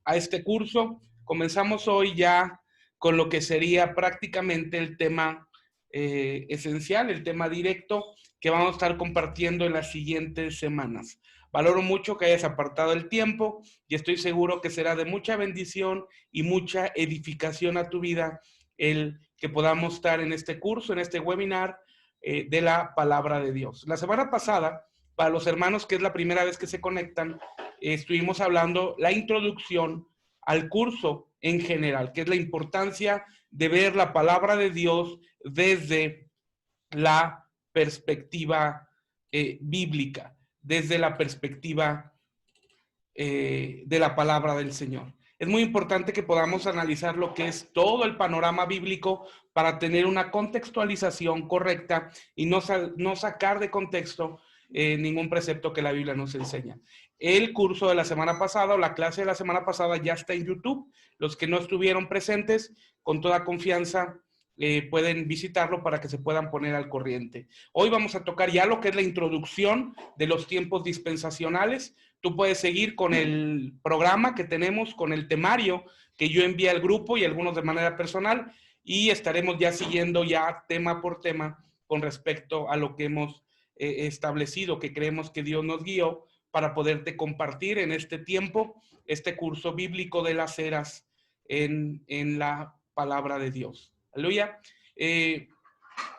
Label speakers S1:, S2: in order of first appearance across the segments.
S1: a este curso. Comenzamos hoy ya con lo que sería prácticamente el tema esencial, el tema directo que vamos a estar compartiendo en las siguientes semanas. Valoro mucho que hayas apartado el tiempo y estoy seguro que será de mucha bendición y mucha edificación a tu vida el que podamos estar en este curso, en este webinar de la palabra de Dios. La semana pasada, para los hermanos que es la primera vez que se conectan, estuvimos hablando la introducción al curso en general, que es la importancia de ver la palabra de Dios desde la perspectiva bíblica, desde la perspectiva de la palabra del Señor. Es muy importante que podamos analizar lo que es todo el panorama bíblico para tener una contextualización correcta y no sacar de contexto ningún precepto que la Biblia nos enseña. El curso de la semana pasada o la clase de la semana pasada ya está en YouTube. Los que no estuvieron presentes, con toda confianza, pueden visitarlo para que se puedan poner al corriente. Hoy vamos a tocar ya lo que es la introducción de los tiempos dispensacionales. Tú puedes seguir con el programa que tenemos, con el temario que yo envié al grupo y algunos de manera personal, y estaremos ya siguiendo ya tema por tema con respecto a lo que hemos establecido, que creemos que Dios nos guió para poderte compartir en este tiempo, este curso bíblico de las eras en la palabra de Dios. Aleluya.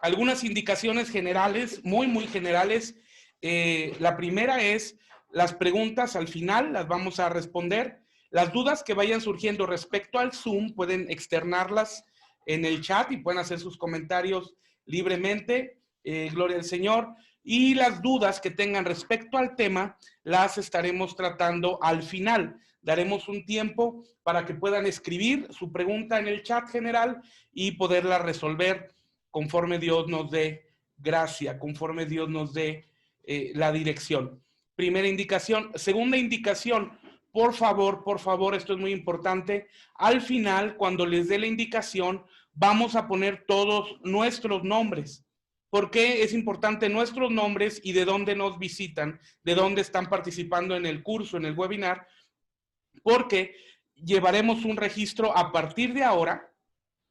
S1: Algunas indicaciones generales, muy generales. La primera es las preguntas al final, las vamos a responder. Las dudas que vayan surgiendo respecto al Zoom pueden externarlas en el chat y pueden hacer sus comentarios libremente. Gloria al Señor. Y las dudas que tengan respecto al tema las estaremos tratando al final. Daremos un tiempo para que puedan escribir su pregunta en el chat general y poderla resolver conforme Dios nos dé gracia, conforme Dios nos dé la dirección. Primera indicación. Segunda indicación, por favor, esto es muy importante. Al final, cuando les dé la indicación, vamos a poner todos nuestros nombres. ¿Por qué es importante nuestros nombres y de dónde nos visitan, de dónde están participando en el curso, en el webinar? Porque llevaremos un registro a partir de ahora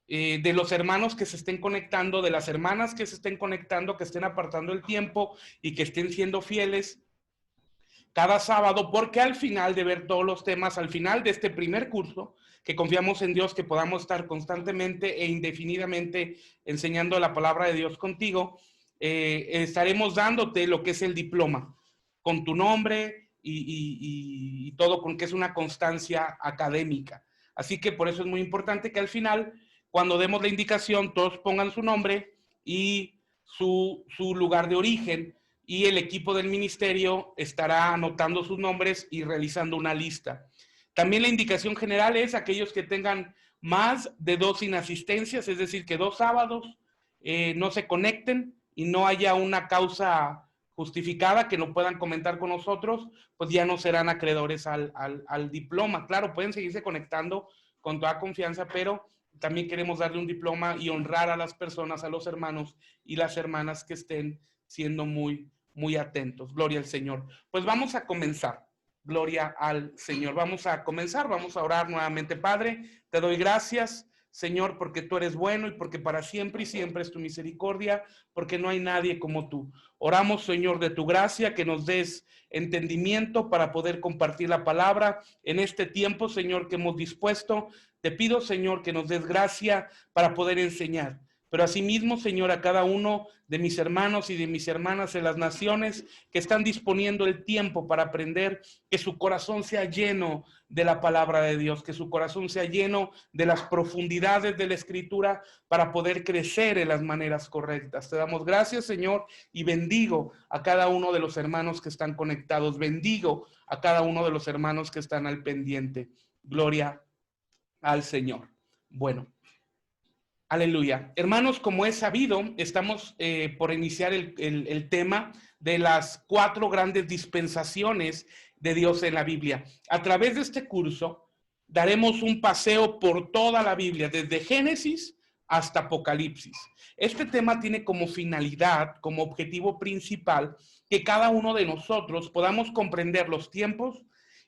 S1: de los hermanos que se estén conectando, de las hermanas que se estén conectando, que estén apartando el tiempo y que estén siendo fieles cada sábado, porque al final de ver todos los temas, al final de este primer curso, que confiamos en Dios que podamos estar constantemente e indefinidamente enseñando la palabra de Dios contigo, estaremos dándote lo que es el diploma, con tu nombre y todo, con que es una constancia académica. Así que por eso es muy importante que al final, cuando demos la indicación, todos pongan su nombre y su lugar de origen, y el equipo del ministerio estará anotando sus nombres y realizando una lista. También la indicación general es aquellos que tengan más de 2 inasistencias, es decir, que 2 sábados no se conecten y no haya una causa justificada que no puedan comentar con nosotros, pues ya no serán acreedores al diploma. Claro, pueden seguirse conectando con toda confianza, pero también queremos darle un diploma y honrar a las personas, a los hermanos y las hermanas que estén siendo muy atentos. Gloria al Señor. Pues vamos a comenzar. Gloria al Señor. Vamos a comenzar, vamos a orar nuevamente. Padre, te doy gracias, Señor, porque tú eres bueno y porque para siempre y siempre es tu misericordia, porque no hay nadie como tú. Oramos, Señor, de tu gracia, que nos des entendimiento para poder compartir la palabra en este tiempo, Señor, que hemos dispuesto. Te pido, Señor, que nos des gracia para poder enseñar. Pero asimismo, Señor, a cada uno de mis hermanos y de mis hermanas en las naciones que están disponiendo el tiempo para aprender, que su corazón sea lleno de la palabra de Dios, que su corazón sea lleno de las profundidades de la Escritura para poder crecer en las maneras correctas. Te damos gracias, Señor, y bendigo a cada uno de los hermanos que están conectados. Bendigo a cada uno de los hermanos que están al pendiente. Gloria al Señor. Bueno. Aleluya. Hermanos, como es sabido, estamos por iniciar el tema de las 4 grandes dispensaciones de Dios en la Biblia. A través de este curso daremos un paseo por toda la Biblia, desde Génesis hasta Apocalipsis. Este tema tiene como finalidad, como objetivo principal, que cada uno de nosotros podamos comprender los tiempos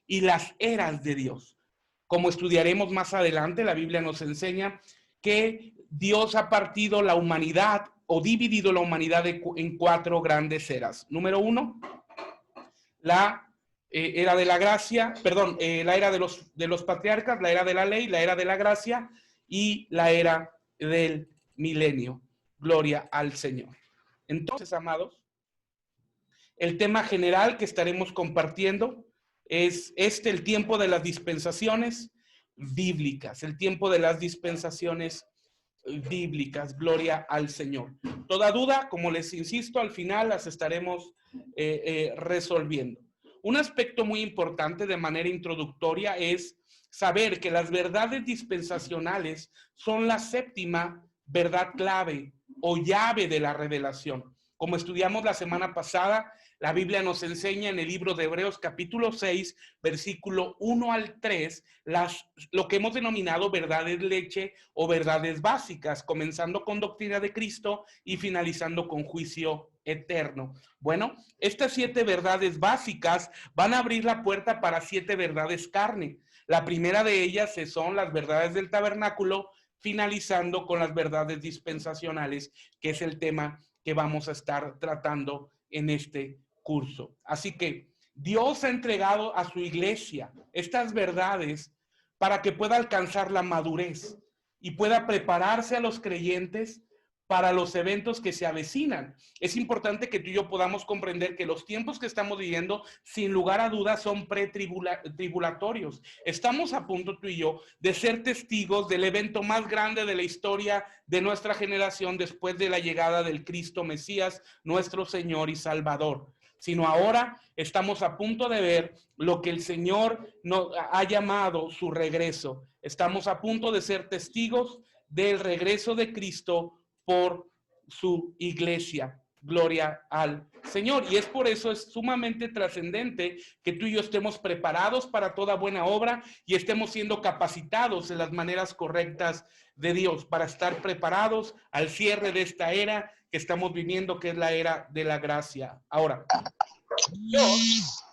S1: y las eras de Dios. Como estudiaremos más adelante, la Biblia nos enseña que Dios ha partido la humanidad o dividido la humanidad en 4 grandes eras. Número 1, la era de la gracia, perdón, la era de los patriarcas, la era de la ley, la era de la gracia y la era del milenio. Gloria al Señor. Entonces, amados, el tema general que estaremos compartiendo es el tiempo de las dispensaciones bíblicas, el tiempo de las dispensaciones bíblicas. Gloria al Señor. Toda duda, como les insisto, al final las estaremos resolviendo. Un aspecto muy importante de manera introductoria es saber que las verdades dispensacionales son la 7ª verdad clave o llave de la revelación. Como estudiamos la semana pasada, la Biblia nos enseña en el libro de Hebreos capítulo 6, versículo 1 al 3, lo que hemos denominado verdades leche o verdades básicas, comenzando con doctrina de Cristo y finalizando con juicio eterno. Bueno, estas 7 verdades básicas van a abrir la puerta para 7 verdades carne. La primera de ellas son las verdades del tabernáculo, finalizando con las verdades dispensacionales, que es el tema que vamos a estar tratando en este curso. Así que Dios ha entregado a su iglesia estas verdades para que pueda alcanzar la madurez y pueda prepararse a los creyentes para los eventos que se avecinan. Es importante que tú y yo podamos comprender que los tiempos que estamos viviendo, sin lugar a dudas, son pretribulatorios. Estamos a punto, tú y yo, de ser testigos del evento más grande de la historia de nuestra generación después de la llegada del Cristo Mesías, nuestro Señor y Salvador. Sino ahora estamos a punto de ver lo que el Señor nos ha llamado su regreso. Estamos a punto de ser testigos del regreso de Cristo por su iglesia. Gloria al Señor. Y es por eso es sumamente trascendente que tú y yo estemos preparados para toda buena obra y estemos siendo capacitados en las maneras correctas de Dios para estar preparados al cierre de esta era que estamos viviendo, que es la era de la gracia. Ahora, Dios,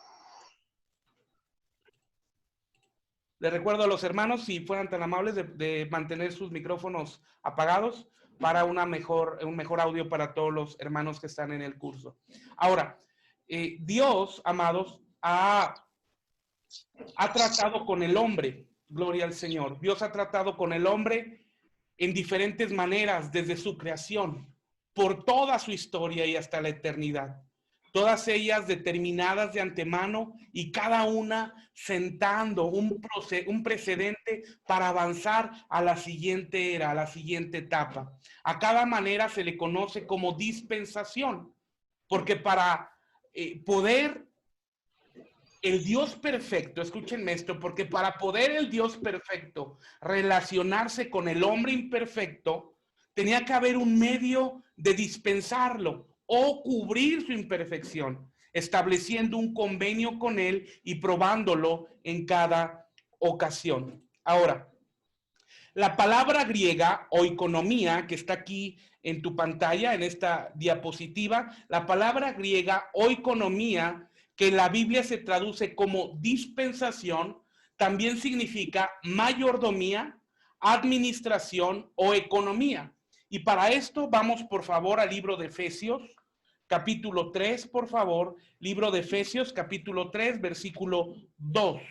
S1: les recuerdo a los hermanos, si fueran tan amables de mantener sus micrófonos apagados para un mejor audio para todos los hermanos que están en el curso. Ahora, Dios, amados, ha tratado con el hombre, gloria al Señor. Dios ha tratado con el hombre en diferentes maneras desde su creación, por toda su historia y hasta la eternidad. Todas ellas determinadas de antemano y cada una sentando un precedente para avanzar a la siguiente era, a la siguiente etapa. A cada manera se le conoce como dispensación, porque para poder el Dios perfecto, escúchenme esto, porque para poder el Dios perfecto relacionarse con el hombre imperfecto, tenía que haber un medio de dispensarlo o cubrir su imperfección, estableciendo un convenio con él y probándolo en cada ocasión. Ahora, la palabra griega oikonomía, que está aquí en tu pantalla, en esta diapositiva, la palabra griega oikonomía, que en la Biblia se traduce como dispensación, también significa mayordomía, administración o economía. Y para esto vamos, por favor, al libro de Efesios, capítulo 3, por favor. Libro de Efesios, capítulo 3, versículo 2,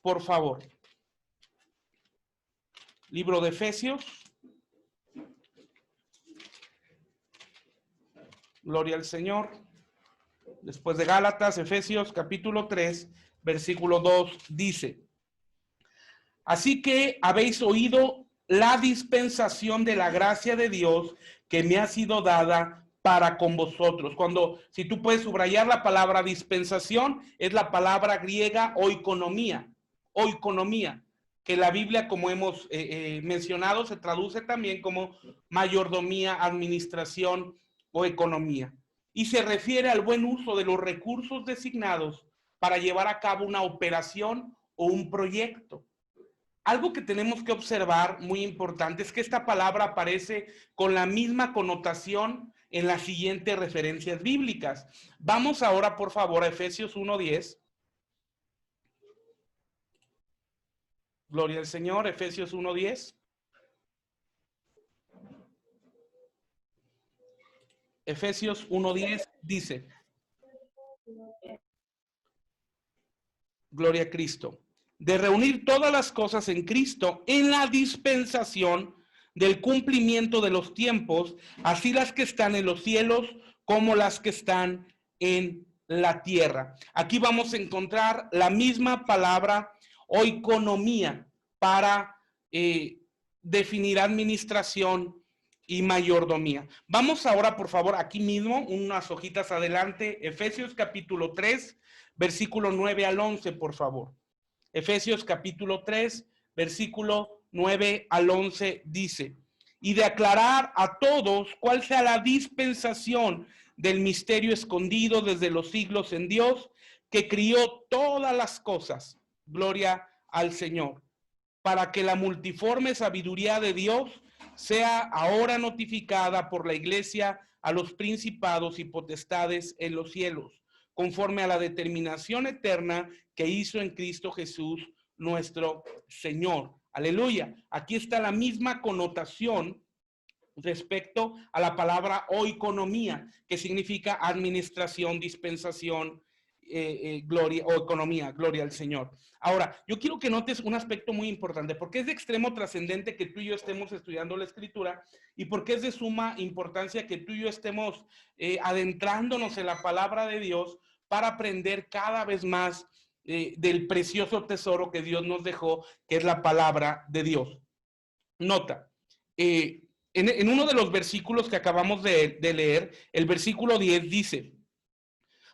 S1: por favor. Libro de Efesios. Gloria al Señor. Después de Gálatas, Efesios, capítulo 3, versículo 2, dice: así que habéis oído la dispensación de la gracia de Dios que me ha sido dada para con vosotros. Si tú puedes subrayar la palabra dispensación, es la palabra griega oikonomía, que la Biblia, como hemos mencionado, se traduce también como mayordomía, administración o economía. Y se refiere al buen uso de los recursos designados para llevar a cabo una operación o un proyecto. Algo que tenemos que observar muy importante es que esta palabra aparece con la misma connotación en las siguientes referencias bíblicas. Vamos ahora, por favor, a Efesios 1:10. Gloria al Señor. Efesios 1:10. Efesios 1:10 dice, gloria a Cristo, de reunir todas las cosas en Cristo en la dispensación del cumplimiento de los tiempos, así las que están en los cielos como las que están en la tierra. Aquí vamos a encontrar la misma palabra oikonomía para definir administración y mayordomía. Vamos ahora, por favor, aquí mismo, unas hojitas adelante, Efesios capítulo 3, versículo 9 al 11, por favor. Efesios capítulo 3, versículo 9 al 11 dice, y de aclarar a todos cuál sea la dispensación del misterio escondido desde los siglos en Dios, que crió todas las cosas, gloria al Señor, para que la multiforme sabiduría de Dios sea ahora notificada por la Iglesia a los principados y potestades en los cielos, conforme a la determinación eterna que hizo en Cristo Jesús, nuestro Señor. Aleluya. Aquí está la misma connotación respecto a la palabra oikonomía, que significa administración, dispensación, gloria o economía, gloria al Señor. Ahora, yo quiero que notes un aspecto muy importante, porque es de extremo trascendente que tú y yo estemos estudiando la Escritura, y porque es de suma importancia que tú y yo estemos adentrándonos en la palabra de Dios para aprender cada vez más del precioso tesoro que Dios nos dejó, que es la palabra de Dios. Nota, en uno de los versículos que acabamos de leer, el versículo 10 dice,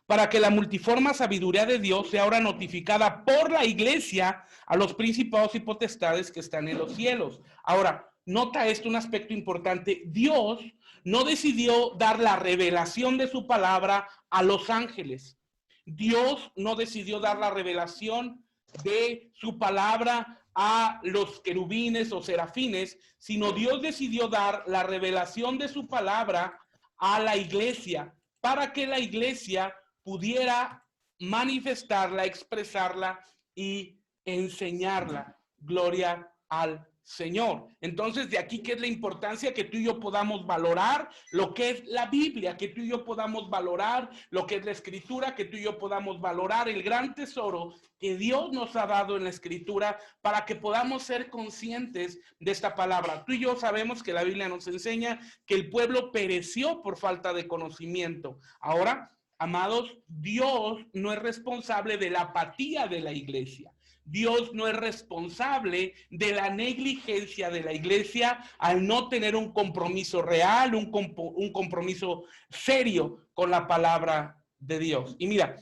S1: para que la multiforme sabiduría de Dios sea ahora notificada por la Iglesia a los principados y potestades que están en los cielos. Ahora, nota esto, un aspecto importante. Dios no decidió dar la revelación de su palabra a los ángeles. Dios no decidió dar la revelación de su palabra a los querubines o serafines, sino Dios decidió dar la revelación de su palabra a la Iglesia, para que la Iglesia pudiera manifestarla, expresarla y enseñarla. Gloria al Señor. Entonces, de aquí que es la importancia que tú y yo podamos valorar lo que es la Biblia, que tú y yo podamos valorar lo que es la Escritura, que tú y yo podamos valorar el gran tesoro que Dios nos ha dado en la Escritura para que podamos ser conscientes de esta palabra. Tú y yo sabemos que la Biblia nos enseña que el pueblo pereció por falta de conocimiento. Ahora, amados, Dios no es responsable de la apatía de la iglesia. Dios no es responsable de la negligencia de la iglesia al no tener un compromiso real, un compromiso serio con la palabra de Dios. Y mira,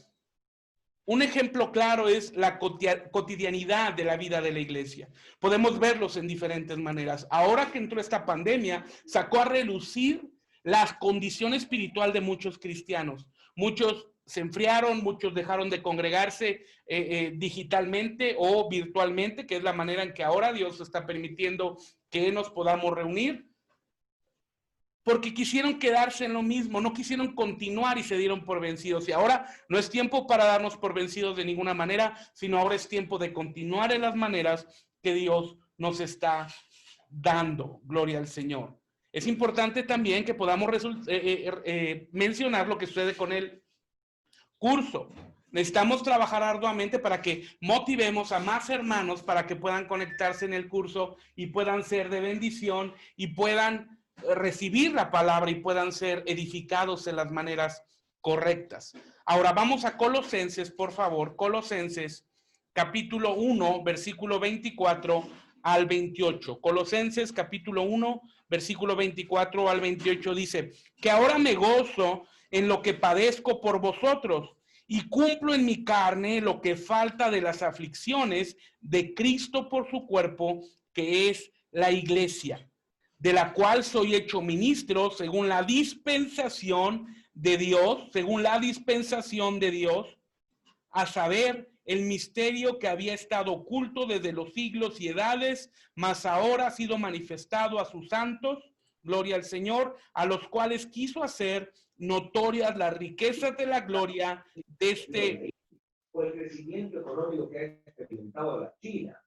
S1: un ejemplo claro es la cotidianidad de la vida de la iglesia. Podemos verlos en diferentes maneras. Ahora que entró esta pandemia, sacó a relucir la condición espiritual de muchos cristianos. Muchos se enfriaron, muchos dejaron de congregarse digitalmente o virtualmente, que es la manera en que ahora Dios está permitiendo que nos podamos reunir, porque quisieron quedarse en lo mismo, no quisieron continuar y se dieron por vencidos. Y ahora no es tiempo para darnos por vencidos de ninguna manera, sino ahora es tiempo de continuar en las maneras que Dios nos está dando. Gloria al Señor. Es importante también que podamos mencionar lo que sucede con el curso. Necesitamos trabajar arduamente para que motivemos a más hermanos para que puedan conectarse en el curso y puedan ser de bendición y puedan recibir la palabra y puedan ser edificados en las maneras correctas. Ahora vamos a Colosenses, por favor. Colosenses capítulo 1, versículo 24 al 28. Colosenses capítulo 1, versículo 24 al 28 dice, que ahora me gozo en lo que padezco por vosotros y cumplo en mi carne lo que falta de las aflicciones de Cristo por su cuerpo, que es la iglesia, de la cual soy hecho ministro según la dispensación de Dios, a saber, el misterio que había estado oculto desde los siglos y edades, mas ahora ha sido manifestado a sus santos, gloria al Señor, a los cuales quiso hacer notorias las riquezas de la gloria de este...
S2: Por el crecimiento económico que ha experimentado la China.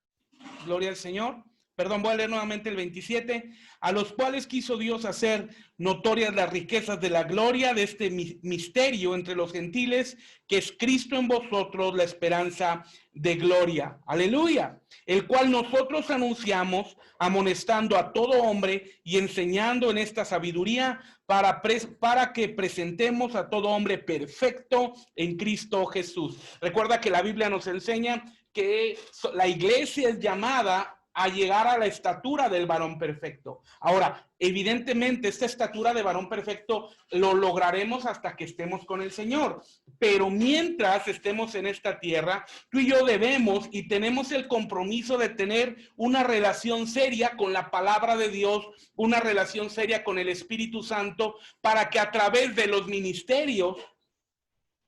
S1: Gloria al Señor. Perdón, voy a leer nuevamente el 27. A los cuales quiso Dios hacer notorias las riquezas de la gloria de este misterio entre los gentiles, que es Cristo en vosotros, la esperanza de gloria. Aleluya. El cual nosotros anunciamos, amonestando a todo hombre y enseñando en esta sabiduría, para que presentemos a todo hombre perfecto en Cristo Jesús. Recuerda que la Biblia nos enseña que la iglesia es llamada a llegar a la estatura del varón perfecto. Ahora, evidentemente, esta estatura de varón perfecto lo lograremos hasta que estemos con el Señor. Pero mientras estemos en esta tierra, tú y yo debemos y tenemos el compromiso de tener una relación seria con la palabra de Dios, una relación seria con el Espíritu Santo, para que a través de los ministerios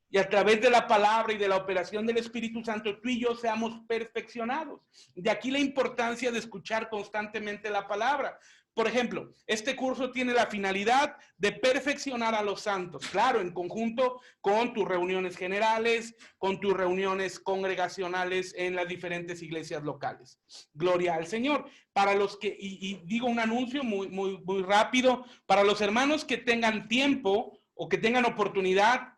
S1: y a través de la palabra y de la operación del Espíritu Santo, tú y yo seamos perfeccionados. De aquí la importancia de escuchar constantemente la palabra. Por ejemplo, este curso tiene la finalidad de perfeccionar a los santos, claro, en conjunto con tus reuniones generales, con tus reuniones congregacionales en las diferentes iglesias locales. Gloria al Señor. Para los que, y digo un anuncio muy rápido, para los hermanos que tengan tiempo o que tengan oportunidad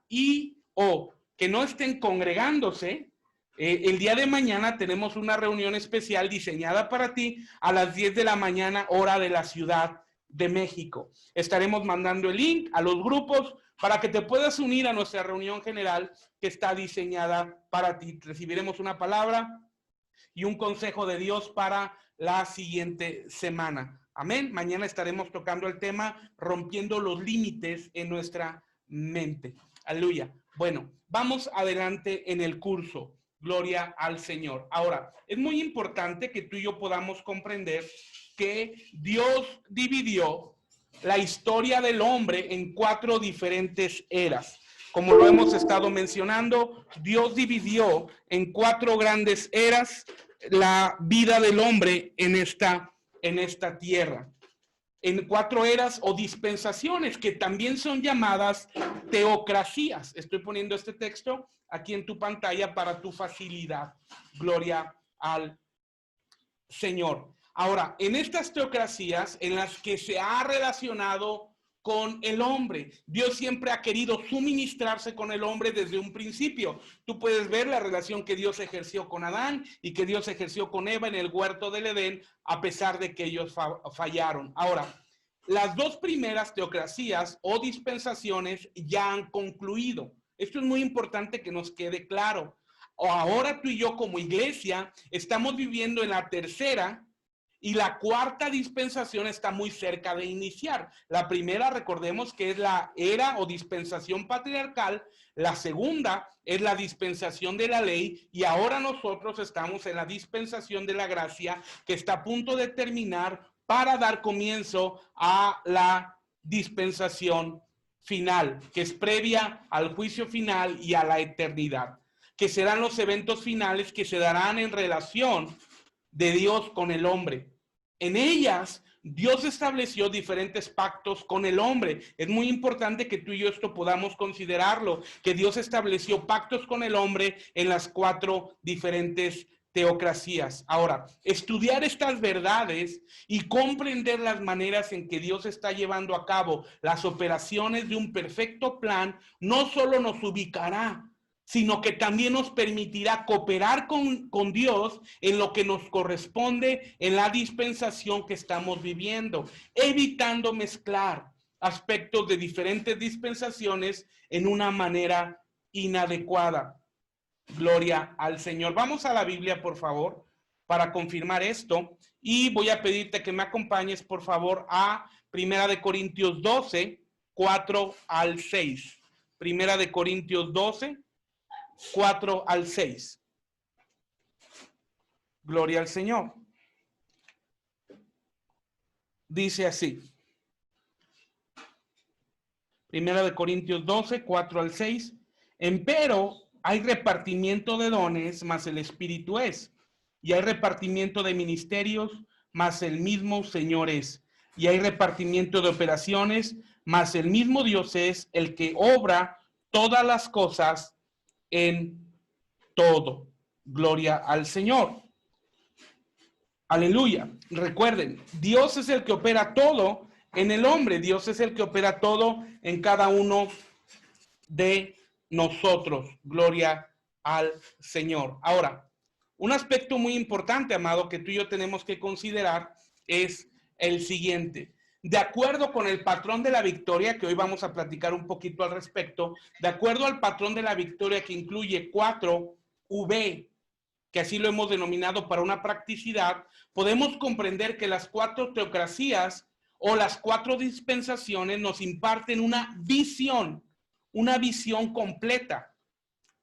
S1: o que no estén congregándose, el día de mañana tenemos una reunión especial diseñada para ti a las 10 de la mañana, hora de la Ciudad de México. Estaremos mandando el link a los grupos para que te puedas unir a nuestra reunión general que está diseñada para ti. Recibiremos una palabra y un consejo de Dios para la siguiente semana. Amén. Mañana estaremos tocando el tema rompiendo los límites en nuestra mente. Aleluya. Bueno, vamos adelante en el curso. Gloria al Señor. Ahora, es muy importante que tú y yo podamos comprender que Dios dividió la historia del hombre en 4 diferentes eras. Como lo hemos estado mencionando, Dios dividió en 4 grandes eras la vida del hombre en esta tierra. En 4 eras o dispensaciones que también son llamadas teocracias. Estoy poniendo este texto aquí en tu pantalla para tu facilidad. Gloria al Señor. Ahora, en estas teocracias en las que se ha relacionado con el hombre, Dios siempre ha querido suministrarse con el hombre desde un principio. Tú puedes ver la relación que Dios ejerció con Adán y que Dios ejerció con Eva en el huerto del Edén, a pesar de que ellos fallaron. Ahora, las 2 primeras teocracias o dispensaciones ya han concluido. Esto es muy importante que nos quede claro. Ahora tú y yo como iglesia estamos viviendo en la tercera y la 4ª dispensación está muy cerca de iniciar. La primera, recordemos que es la era o dispensación patriarcal. La segunda es la dispensación de la ley. Y ahora nosotros estamos en la dispensación de la gracia, que está a punto de terminar para dar comienzo a la dispensación final, que es previa al juicio final y a la eternidad, que serán los eventos finales que se darán en relación de Dios con el hombre. En ellas, Dios estableció diferentes pactos con el hombre. Es muy importante que tú y yo esto podamos considerarlo, que Dios estableció pactos con el hombre en las 4 diferentes teocracias. Ahora, estudiar estas verdades y comprender las maneras en que Dios está llevando a cabo las operaciones de un perfecto plan, no solo nos ubicará, sino que también nos permitirá cooperar con Dios en lo que nos corresponde en la dispensación que estamos viviendo, evitando mezclar aspectos de diferentes dispensaciones en una manera inadecuada. Gloria al Señor. Vamos a la Biblia, por favor, para confirmar esto, y voy a pedirte que me acompañes, por favor, a 1 Corintios 12, 4 al 6. 1 Corintios 12, 4 al 6. Gloria al Señor. Dice así. 1 Corintios 12, 4 al 6. Empero hay repartimiento de dones, mas el Espíritu es. Y hay repartimiento de ministerios, mas el mismo Señor es. Y hay repartimiento de operaciones, mas el mismo Dios es el que obra todas las cosas en todo. Gloria al Señor. Aleluya. Recuerden, Dios es el que opera todo en el hombre. Dios es el que opera todo en cada uno de nosotros. Gloria al Señor. Ahora, un aspecto muy importante, amado, que tú y yo tenemos que considerar es el siguiente. De acuerdo con el patrón de la victoria, que hoy vamos a platicar un poquito al respecto, de acuerdo al patrón de la victoria que incluye 4V, que así lo hemos denominado para una practicidad, podemos comprender que las 4 teocracias o las 4 dispensaciones nos imparten una visión completa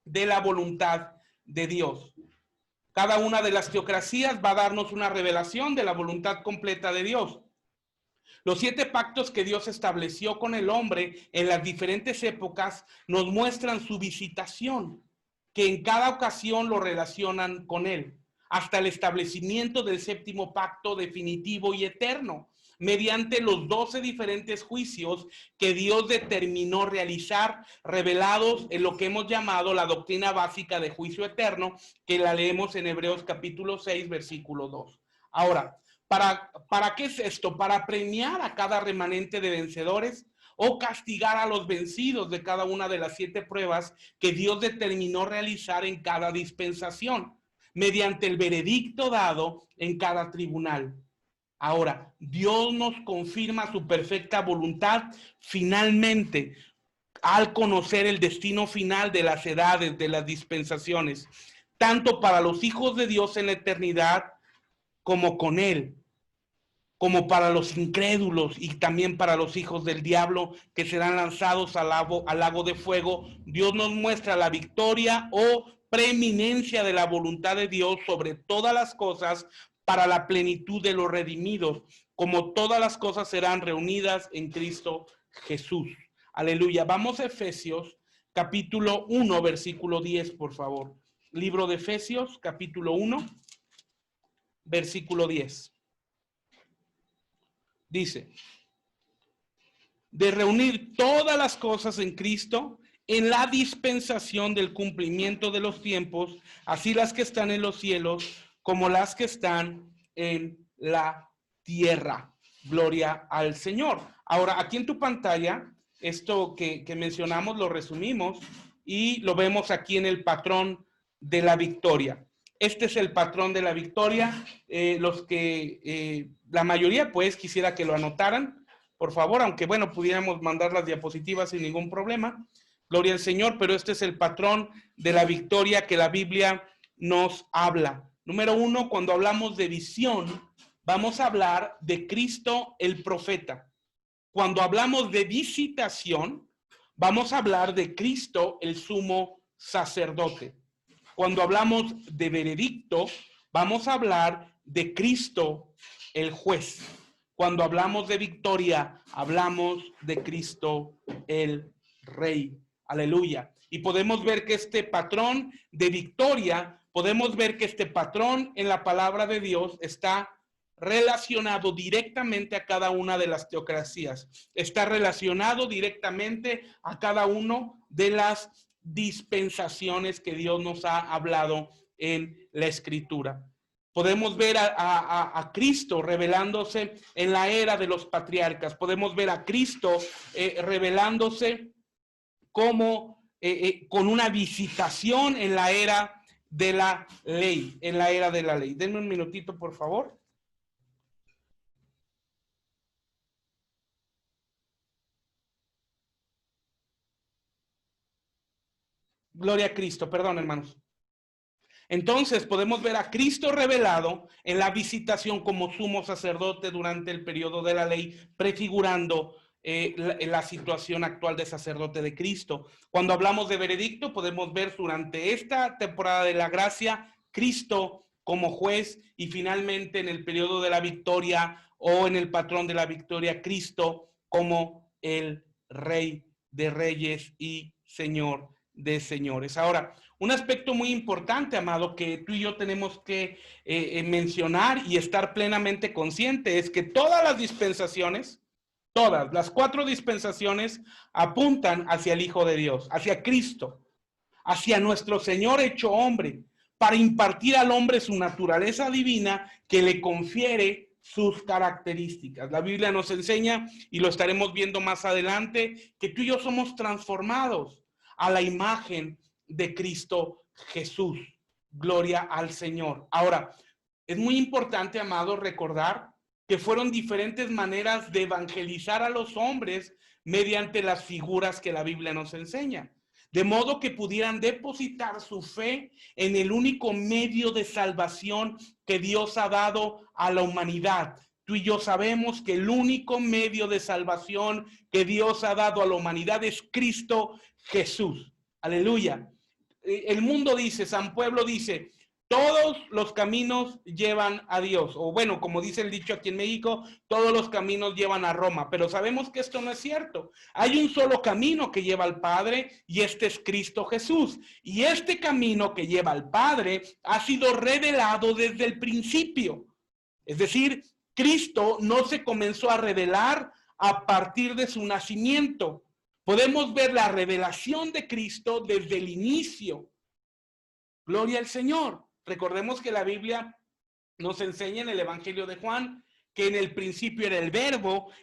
S1: de la voluntad de Dios. Cada una de las teocracias va a darnos una revelación de la voluntad completa de Dios. Los 7 pactos que Dios estableció con el hombre en las diferentes épocas nos muestran su visitación, que en cada ocasión lo relacionan con él, hasta el establecimiento del 7º pacto definitivo y eterno, mediante los 12 diferentes juicios que Dios determinó realizar, revelados en lo que hemos llamado la doctrina básica de juicio eterno, que la leemos en Hebreos capítulo 6, versículo 2. Ahora, ¿para qué es esto? ¿Para premiar a cada remanente de vencedores o castigar a los vencidos de cada una de las 7 pruebas que Dios determinó realizar en cada dispensación, mediante el veredicto dado en cada tribunal? Ahora, Dios nos confirma su perfecta voluntad finalmente al conocer el destino final de las edades, de las dispensaciones, tanto para los hijos de Dios en la eternidad como con Él, como para los incrédulos y también para los hijos del diablo que serán lanzados al lago de fuego. Dios nos muestra la victoria o preeminencia de la voluntad de Dios sobre todas las cosas para la plenitud de los redimidos, como todas las cosas serán reunidas en Cristo Jesús. Aleluya. Vamos a Efesios capítulo 1, versículo 10, por favor. Libro de Efesios, capítulo 1, versículo 10. Dice, de reunir todas las cosas en Cristo en la dispensación del cumplimiento de los tiempos, así las que están en los cielos como las que están en la tierra. Gloria al Señor. Ahora, aquí en tu pantalla, esto que mencionamos lo resumimos y lo vemos aquí en el patrón de la victoria. Este es el patrón de la victoria. La mayoría, pues, quisiera que lo anotaran, por favor, aunque, bueno, pudiéramos mandar las diapositivas sin ningún problema. Gloria al Señor, pero este es el patrón de la victoria que la Biblia nos habla. Número 1, cuando hablamos de visión, vamos a hablar de Cristo el profeta. Cuando hablamos de visitación, vamos a hablar de Cristo el sumo sacerdote. Cuando hablamos de veredicto, vamos a hablar de Cristo el juez. Cuando hablamos de victoria, hablamos de Cristo el Rey. Aleluya. Y podemos ver que este patrón de victoria, podemos ver que este patrón en la palabra de Dios está relacionado directamente a cada una de las teocracias. Está relacionado directamente a cada uno de las dispensaciones que Dios nos ha hablado en la Escritura. Podemos ver a Cristo revelándose en la era de los patriarcas. Podemos ver a Cristo revelándose como con una visitación en la era de la ley, Denme un minutito, por favor. Gloria a Cristo, perdón, hermanos. Entonces podemos ver a Cristo revelado en la visitación como sumo sacerdote durante el periodo de la ley, prefigurando la situación actual de sacerdote de Cristo. Cuando hablamos de veredicto, podemos ver durante esta temporada de la gracia, Cristo como juez, y finalmente en el periodo de la victoria o en el patrón de la victoria, Cristo como el Rey de Reyes y Señor de señores. Ahora, un aspecto muy importante, amado, que tú y yo tenemos que mencionar y estar plenamente consciente es que todas las dispensaciones, todas las 4 dispensaciones apuntan hacia el Hijo de Dios, hacia Cristo, hacia nuestro Señor hecho hombre, para impartir al hombre su naturaleza divina que le confiere sus características. La Biblia nos enseña, y lo estaremos viendo más adelante, que tú y yo somos transformados a la imagen de Cristo Jesús. Gloria al Señor. Ahora, es muy importante, amados, recordar que fueron diferentes maneras de evangelizar a los hombres mediante las figuras que la Biblia nos enseña, de modo que pudieran depositar su fe en el único medio de salvación que Dios ha dado a la humanidad. Tú y yo sabemos que el único medio de salvación que Dios ha dado a la humanidad es Cristo Jesús. Aleluya. El mundo dice, San Pueblo dice, todos los caminos llevan a Dios, o bueno, como dice el dicho aquí en México, todos los caminos llevan a Roma, pero sabemos que esto no es cierto. Hay un solo camino que lleva al Padre y este es Cristo Jesús. Y este camino que lleva al Padre ha sido revelado desde el principio. Es decir, Cristo no se comenzó a revelar a partir de su nacimiento. Podemos ver la revelación de Cristo desde el inicio. Gloria al Señor. Recordemos que la Biblia nos enseña en el Evangelio de Juan que en el principio era el verbo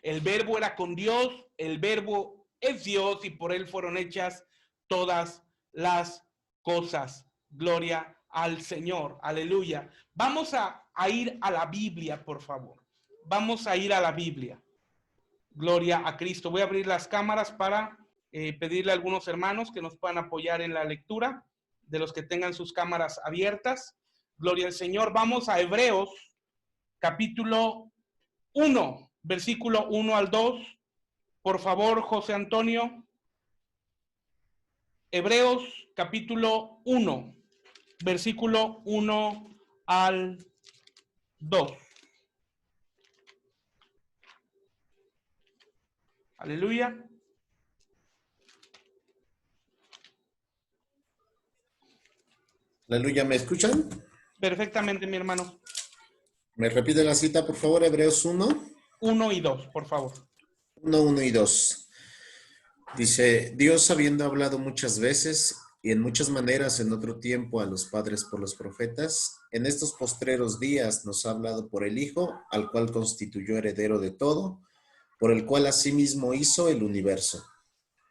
S1: era con Dios, el verbo es Dios y por él fueron hechas todas las cosas. Gloria al Señor. Aleluya. Vamos a ir a la Biblia, por favor. Vamos a ir a la Biblia. Gloria a Cristo. Voy a abrir las cámaras para pedirle a algunos hermanos que nos puedan apoyar en la lectura, de los que tengan sus cámaras abiertas. Gloria al Señor. Vamos a Hebreos, capítulo 1, versículo 1 al 2. Por favor, José Antonio. Hebreos, capítulo 1, versículo 1 al 2. Aleluya.
S2: Aleluya, ¿me escuchan?
S1: Perfectamente, mi hermano.
S2: ¿Me repite la cita, por favor? Hebreos 1.
S1: 1 y 2, por favor.
S2: 1, 1 y 2. Dice, Dios habiendo hablado muchas veces y en muchas maneras en otro tiempo a los padres por los profetas, en estos postreros días nos ha hablado por el Hijo, al cual constituyó heredero de todo, por el cual asimismo hizo el universo.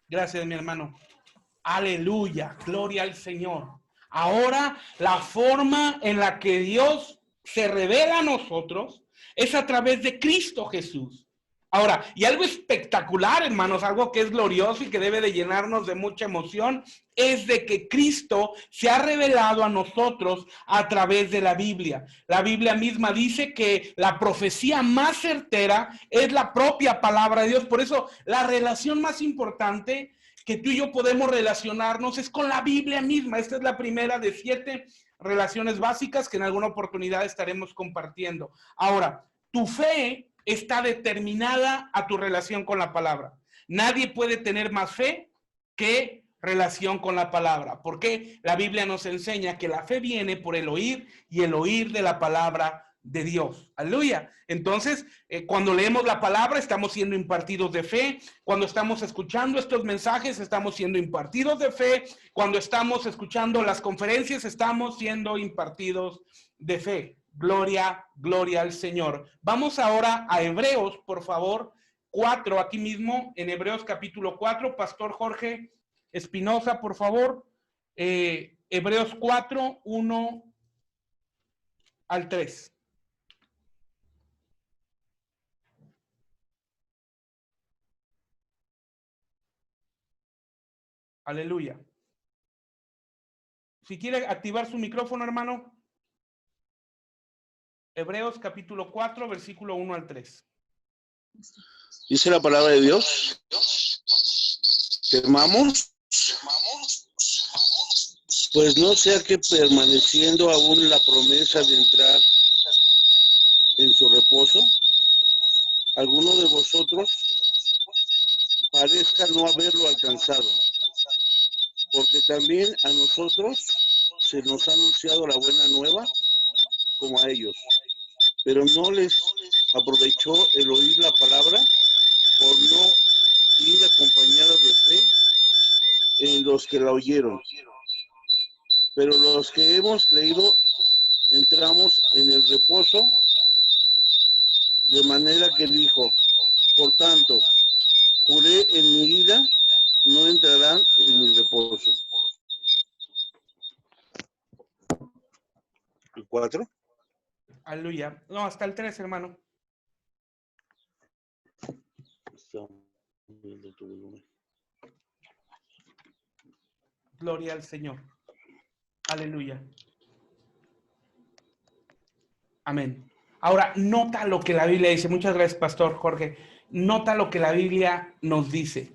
S1: Gracias, mi hermano. Aleluya, gloria al Señor. Ahora, la forma en la que Dios se revela a nosotros es a través de Cristo Jesús. Ahora, y algo espectacular, hermanos, algo que es glorioso y que debe de llenarnos de mucha emoción, es de que Cristo se ha revelado a nosotros a través de la Biblia. La Biblia misma dice que la profecía más certera es la propia palabra de Dios. Por eso, la relación más importante que tú y yo podemos relacionarnos es con la Biblia misma. Esta es la primera de 7 relaciones básicas que en alguna oportunidad estaremos compartiendo. Ahora, tu fe está determinada a tu relación con la palabra. Nadie puede tener más fe que relación con la palabra, porque la Biblia nos enseña que la fe viene por el oír y el oír de la palabra de Dios. Aleluya. Entonces, cuando leemos la palabra, estamos siendo impartidos de fe. Cuando estamos escuchando estos mensajes, estamos siendo impartidos de fe. Cuando estamos escuchando las conferencias, estamos siendo impartidos de fe. Gloria, gloria al Señor. Vamos ahora a Hebreos, por favor, 4, aquí mismo, en Hebreos capítulo 4. Pastor Jorge Espinosa, por favor. Hebreos 4, 1 al 3. Aleluya. Si quiere activar su micrófono, hermano. Hebreos capítulo 4, versículo 1 al 3.
S3: Dice la palabra de Dios. Temamos, pues no sea que permaneciendo aún la promesa de entrar en su reposo, alguno de vosotros parezca no haberlo alcanzado, porque también a nosotros se nos ha anunciado la buena nueva como a ellos, pero no les aprovechó el oír la palabra por no ir acompañada de fe en los que la oyeron. Pero los que hemos creído entramos en el reposo, de manera que dijo, por tanto, juré en mi ira, no entrarán en mi reposo. ¿El 4?
S1: Aleluya. No, hasta el 3, hermano. Gloria al Señor. Aleluya. Amén. Ahora, nota lo que la Biblia dice. Muchas gracias, Pastor Jorge. Nota lo que la Biblia nos dice.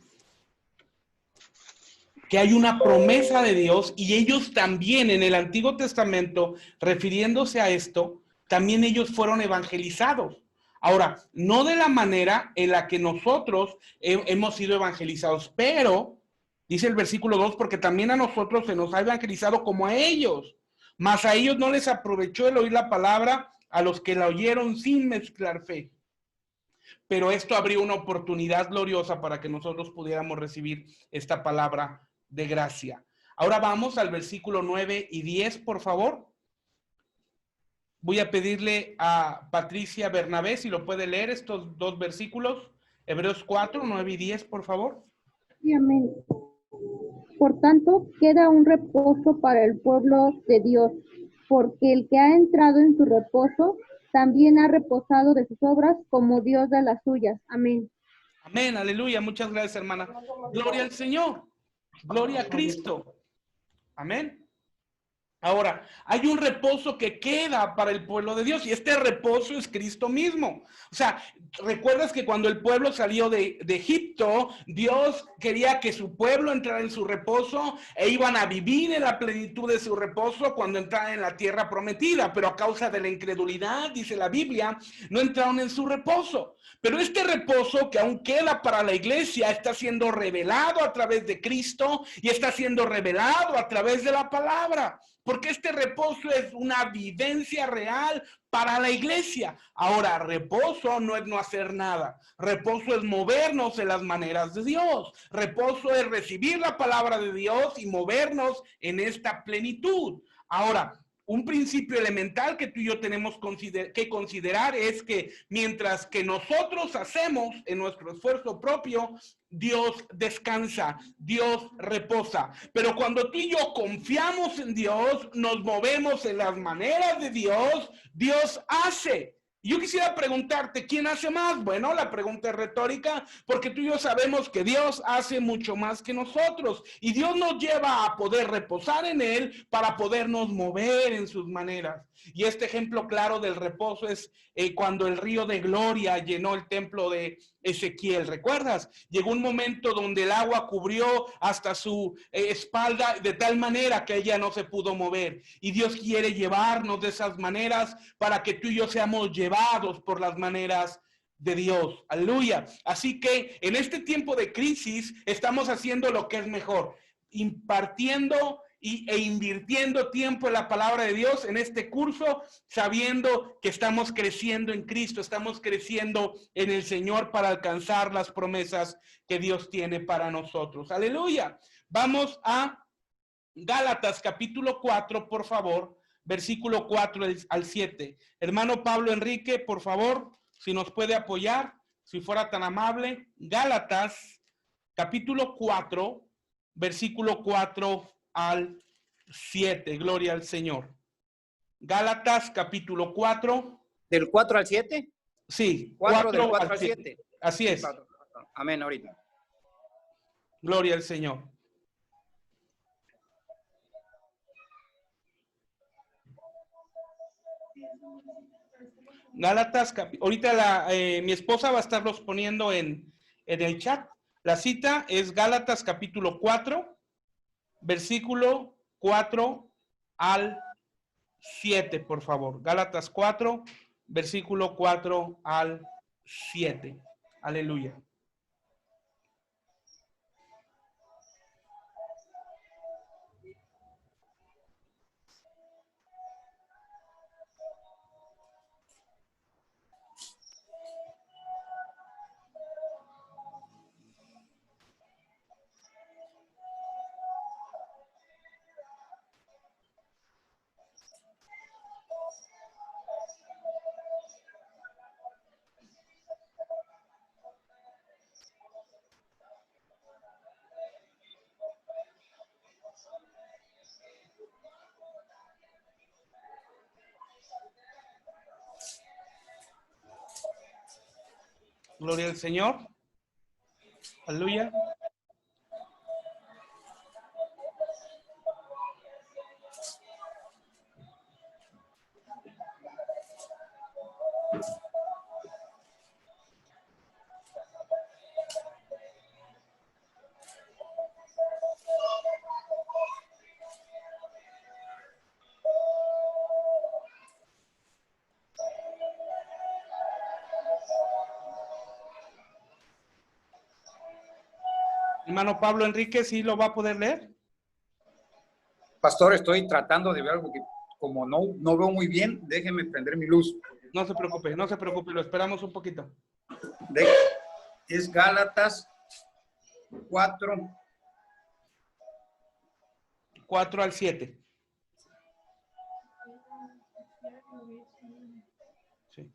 S1: Que hay una promesa de Dios y ellos también en el Antiguo Testamento, refiriéndose a esto, también ellos fueron evangelizados. Ahora, no de la manera en la que nosotros hemos sido evangelizados, pero, dice el versículo 2, porque también a nosotros se nos ha evangelizado como a ellos, mas a ellos no les aprovechó el oír la palabra a los que la oyeron sin mezclar fe. Pero esto abrió una oportunidad gloriosa para que nosotros pudiéramos recibir esta palabra de gracia. Ahora vamos al versículo 9 y 10, por favor. Voy a pedirle a Patricia Bernabé si lo puede leer estos dos versículos. Hebreos 4, 9 y 10, por favor.
S4: Sí, amén. Por tanto, queda un reposo para el pueblo de Dios, porque el que ha entrado en su reposo también ha reposado de sus obras como Dios de las suyas. Amén.
S1: Amén, aleluya. Muchas gracias, hermana. Gloria al Señor. Gloria a Cristo. Amén. Ahora, hay un reposo que queda para el pueblo de Dios y este reposo es Cristo mismo. O sea, recuerdas que cuando el pueblo salió de Egipto, Dios quería que su pueblo entrara en su reposo e iban a vivir en la plenitud de su reposo cuando entraran en la tierra prometida, pero a causa de la incredulidad, dice la Biblia, no entraron en su reposo. Pero este reposo que aún queda para la iglesia está siendo revelado a través de Cristo y está siendo revelado a través de la palabra. Porque este reposo es una vivencia real para la iglesia. Ahora, reposo no es no hacer nada. Reposo es movernos en las maneras de Dios. Reposo es recibir la palabra de Dios y movernos en esta plenitud. Ahora, un principio elemental que tú y yo tenemos que considerar es que mientras que nosotros hacemos en nuestro esfuerzo propio, Dios descansa, Dios reposa. Pero cuando tú y yo confiamos en Dios, nos movemos en las maneras de Dios, Dios hace. Yo quisiera preguntarte, ¿quién hace más? Bueno, la pregunta es retórica, porque tú y yo sabemos que Dios hace mucho más que nosotros. Y Dios nos lleva a poder reposar en Él para podernos mover en sus maneras. Y este ejemplo claro del reposo es cuando el río de gloria llenó el templo de Ezequiel. ¿Recuerdas? Llegó un momento donde el agua cubrió hasta su espalda de tal manera que ella no se pudo mover. Y Dios quiere llevarnos de esas maneras para que tú y yo seamos llevados por las maneras de Dios. Aleluya. Así que en este tiempo de crisis estamos haciendo lo que es mejor, impartiendo e invirtiendo tiempo en la palabra de Dios en este curso, sabiendo que estamos creciendo en Cristo, estamos creciendo en el Señor para alcanzar las promesas que Dios tiene para nosotros. Aleluya. Vamos a Gálatas capítulo 4, por favor, versículo 4 al 7. Hermano Pablo Enrique, por favor, si nos puede apoyar, si fuera tan amable. Gálatas capítulo 4, versículo 4 al 7. Gloria al Señor. Gálatas capítulo 4.
S5: ¿Del 4 al 7?
S1: Sí,
S5: 4 del 4 al 7.
S1: Así es.
S5: Amén, ahorita.
S1: Gloria al Señor. Gálatas, ahorita mi esposa va a estarlos poniendo en el chat. La cita es Gálatas capítulo 4, versículo 4 al 7, por favor. Gálatas 4, versículo 4 al 7. Aleluya. Gloria al Señor. Aleluya. Hermano Pablo Enrique, ¿sí lo va a poder leer?
S5: Pastor, estoy tratando de ver algo que como no veo muy bien, déjeme prender mi luz.
S1: No se preocupe, no se preocupe, lo esperamos un poquito.
S5: Es Gálatas 4.
S1: 4 al 7. Sí.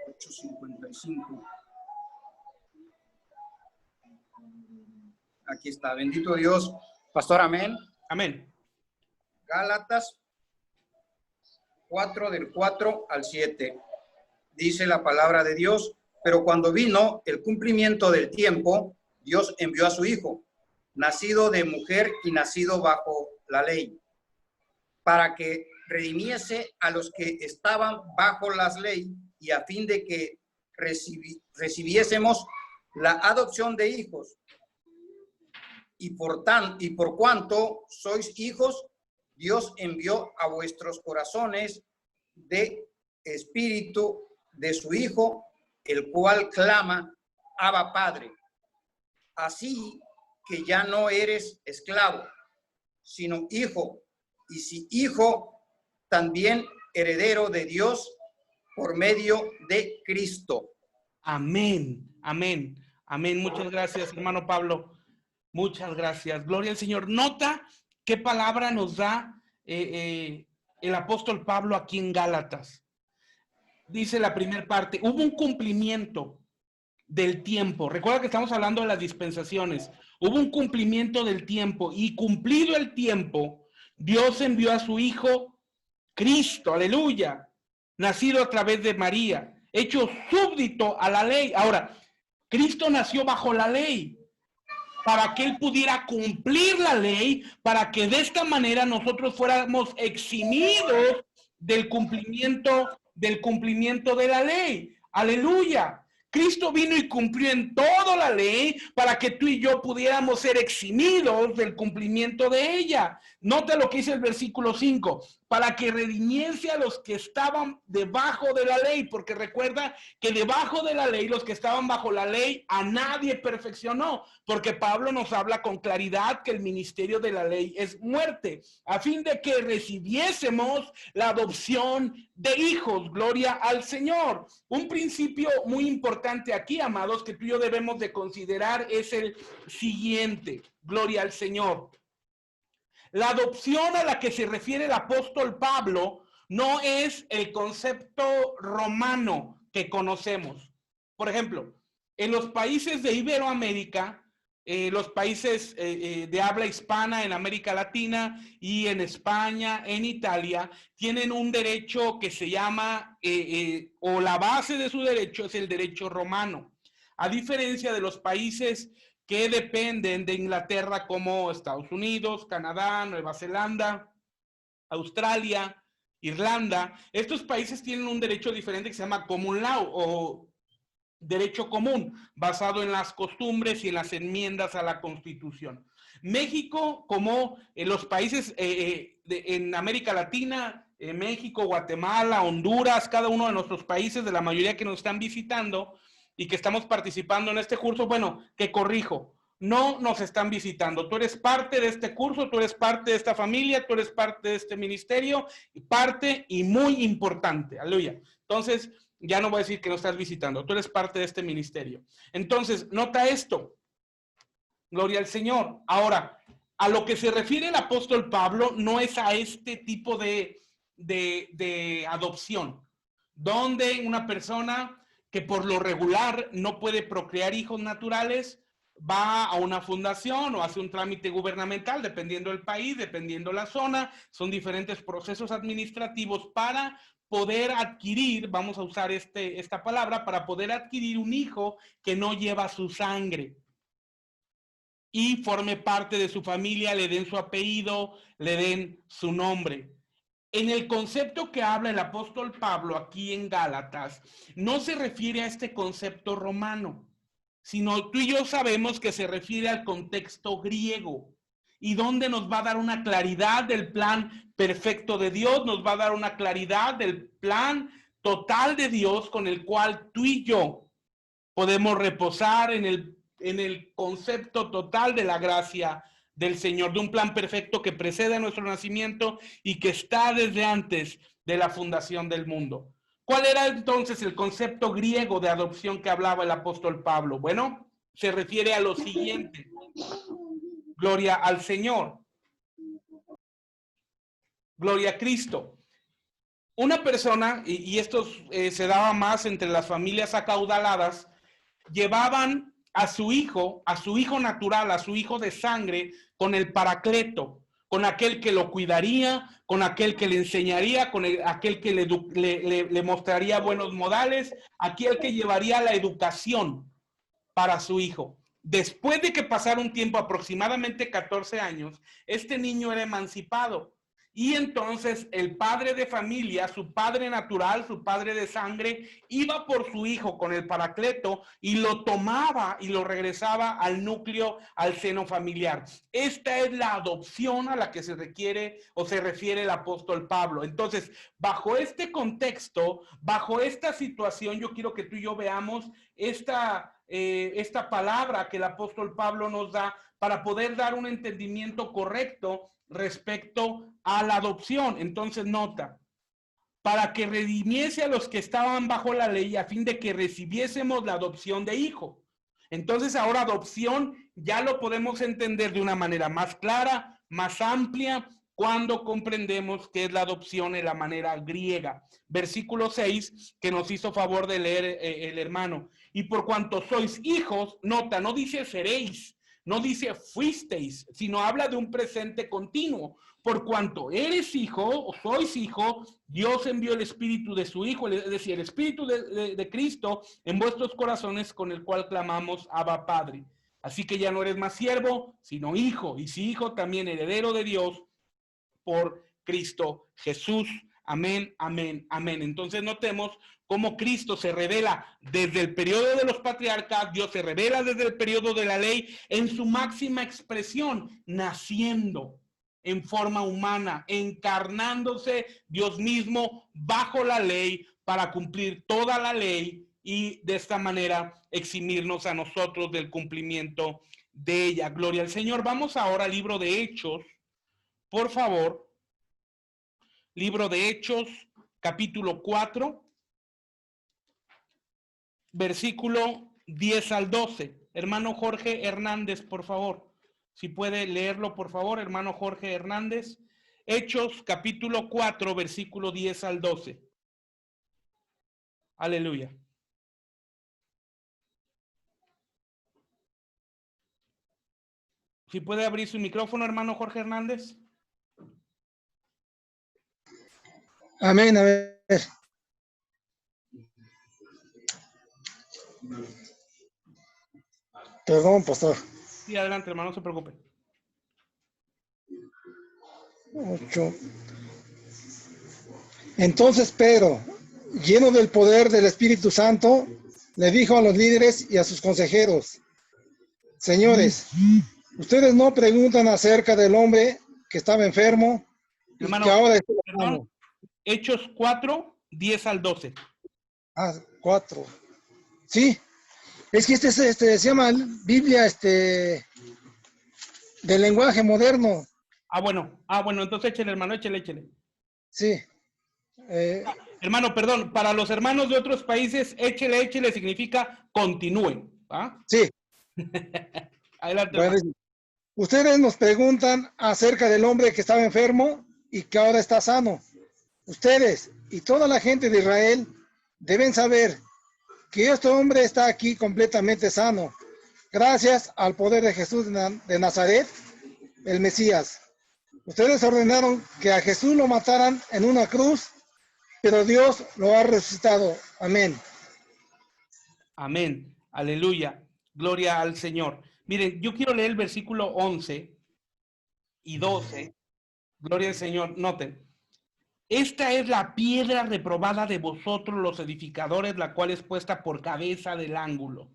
S5: 8:55. Aquí está, bendito Dios. Pastor, amén.
S1: Amén.
S5: Gálatas 4 del 4 al 7. Dice la palabra de Dios, pero cuando vino el cumplimiento del tiempo, Dios envió a su Hijo, nacido de mujer y nacido bajo la ley, para que redimiese a los que estaban bajo las leyes y a fin de que recibiésemos la adopción de hijos. Y por cuanto sois hijos, Dios envió a vuestros corazones de espíritu de su Hijo, el cual clama, Abba Padre. Así que ya no eres esclavo, sino hijo, y si hijo, también heredero de Dios por medio de Cristo.
S1: Amén, amén, amén. Muchas gracias, hermano Pablo. Muchas gracias. Gloria al Señor. Nota qué palabra nos da el apóstol Pablo aquí en Gálatas. Dice la primera parte, hubo un cumplimiento del tiempo. Recuerda que estamos hablando de las dispensaciones. Hubo un cumplimiento del tiempo y cumplido el tiempo, Dios envió a su Hijo Cristo, aleluya, nacido a través de María, hecho súbdito a la ley. Ahora, Cristo nació bajo la ley para que Él pudiera cumplir la ley, para que de esta manera nosotros fuéramos eximidos del cumplimiento de la ley. Aleluya. Cristo vino y cumplió en toda la ley para que tú y yo pudiéramos ser eximidos del cumplimiento de ella. Nota lo que dice el versículo 5, para que redimiese a los que estaban debajo de la ley, porque recuerda que debajo de la ley, los que estaban bajo la ley, a nadie perfeccionó, porque Pablo nos habla con claridad que el ministerio de la ley es muerte, a fin de que recibiésemos la adopción de hijos. Gloria al Señor. Un principio muy importante aquí, amados, que tú y yo debemos de considerar es el siguiente. Gloria al Señor. La adopción a la que se refiere el apóstol Pablo no es el concepto romano que conocemos. Por ejemplo, en los países de Iberoamérica, los países de habla hispana en América Latina y en España, en Italia, tienen un derecho que se llama, o la base de su derecho es el derecho romano. A diferencia de los países que dependen de Inglaterra como Estados Unidos, Canadá, Nueva Zelanda, Australia, Irlanda, estos países tienen un derecho diferente que se llama common law o derecho común, basado en las costumbres y en las enmiendas a la Constitución. México, como en los países en América Latina, México, Guatemala, Honduras, cada uno de nuestros países, de la mayoría que nos están visitando y que estamos participando en este curso, bueno, que corrijo, no nos están visitando. Tú eres parte de este curso, tú eres parte de esta familia, tú eres parte de este ministerio, parte y muy importante, aleluya. Entonces, ya no voy a decir que no estás visitando, tú eres parte de este ministerio. Entonces, nota esto, gloria al Señor. Ahora, a lo que se refiere el apóstol Pablo no es a este tipo de adopción, donde una persona que por lo regular no puede procrear hijos naturales, va a una fundación o hace un trámite gubernamental, dependiendo del país, dependiendo la zona, son diferentes procesos administrativos para poder adquirir, vamos a usar esta palabra, para poder adquirir un hijo que no lleva su sangre y forme parte de su familia, le den su apellido, le den su nombre. En el concepto que habla el apóstol Pablo aquí en Gálatas, no se refiere a este concepto romano, sino tú y yo sabemos que se refiere al contexto griego, y donde nos va a dar una claridad del plan perfecto de Dios, nos va a dar una claridad del plan total de Dios con el cual tú y yo podemos reposar en el concepto total de la gracia del Señor, de un plan perfecto que precede a nuestro nacimiento y que está desde antes de la fundación del mundo. ¿Cuál era entonces el concepto griego de adopción que hablaba el apóstol Pablo? Bueno, se refiere a lo siguiente. Gloria al Señor. Gloria a Cristo. Una persona, y esto se daba más entre las familias acaudaladas, llevaban a su hijo natural, a su hijo de sangre, con el paracleto, con aquel que lo cuidaría, con aquel que le enseñaría, con aquel que le mostraría buenos modales, aquel que llevaría la educación para su hijo. Después de que pasara un tiempo, aproximadamente 14 años, este niño era emancipado. Y entonces el padre de familia, su padre natural, su padre de sangre, iba por su hijo con el paracleto y lo tomaba y lo regresaba al núcleo, al seno familiar. Esta es la adopción a la que se requiere o se refiere el apóstol Pablo. Entonces, bajo este contexto, bajo esta situación, yo quiero que tú y yo veamos esta palabra que el apóstol Pablo nos da para poder dar un entendimiento correcto respecto a la adopción. Entonces, nota, para que redimiese a los que estaban bajo la ley a fin de que recibiésemos la adopción de hijo. Entonces, ahora adopción ya lo podemos entender de una manera más clara, más amplia, cuando comprendemos qué es la adopción en la manera griega. Versículo 6, que nos hizo favor de leer el hermano. Y por cuanto sois hijos, nota, no dice seréis, no dice fuisteis, sino habla de un presente continuo. Por cuanto eres hijo o sois hijo, Dios envió el espíritu de su hijo, es decir, el espíritu de Cristo en vuestros corazones, con el cual clamamos Abba Padre. Así que ya no eres más siervo, sino hijo, y si hijo, también heredero de Dios por Cristo Jesús. Amén, amén, amén. Entonces notemos cómo Cristo se revela desde el periodo de los patriarcas, Dios se revela desde el periodo de la ley en su máxima expresión, naciendo en forma humana, encarnándose Dios mismo bajo la ley para cumplir toda la ley y de esta manera eximirnos a nosotros del cumplimiento de ella. Gloria al Señor. Vamos ahora al libro de Hechos, por favor. Libro de Hechos, capítulo 4, versículo 10 al 12. Hermano Jorge Hernández, por favor. Si puede leerlo, por favor, hermano Jorge Hernández. Hechos, capítulo 4, versículo 10 al 12. Aleluya. Si puede abrir su micrófono, hermano Jorge Hernández.
S6: Amén, a ver. Perdón, pastor.
S1: Sí, adelante, hermano, no se preocupe.
S6: 8. Entonces Pedro, lleno del poder del Espíritu Santo, le dijo a los líderes y a sus consejeros: Señores, ustedes no preguntan acerca del hombre que estaba enfermo y
S1: hermano,
S6: que ahora está
S1: perdón, Hechos 4, 10 al 12.
S6: 4. Sí, es que se llama Biblia del lenguaje moderno.
S1: Bueno, entonces échele, hermano, échele.
S6: Sí.
S1: Hermano, perdón, para los hermanos de otros países, échele significa continúen. ¿Ah?
S6: Sí.
S1: Adelante.
S6: Bueno, ustedes nos preguntan acerca del hombre que estaba enfermo y que ahora está sano. Ustedes y toda la gente de Israel deben saber que este hombre está aquí completamente sano, gracias al poder de Jesús de Nazaret, el Mesías. Ustedes ordenaron que a Jesús lo mataran en una cruz pero Dios lo ha resucitado. Amén.
S1: Amén. Aleluya. Gloria al Señor. Miren, yo quiero leer el versículo 11 y 12. Gloria al Señor. Noten. Esta es la piedra reprobada de vosotros los edificadores, la cual es puesta por cabeza del ángulo.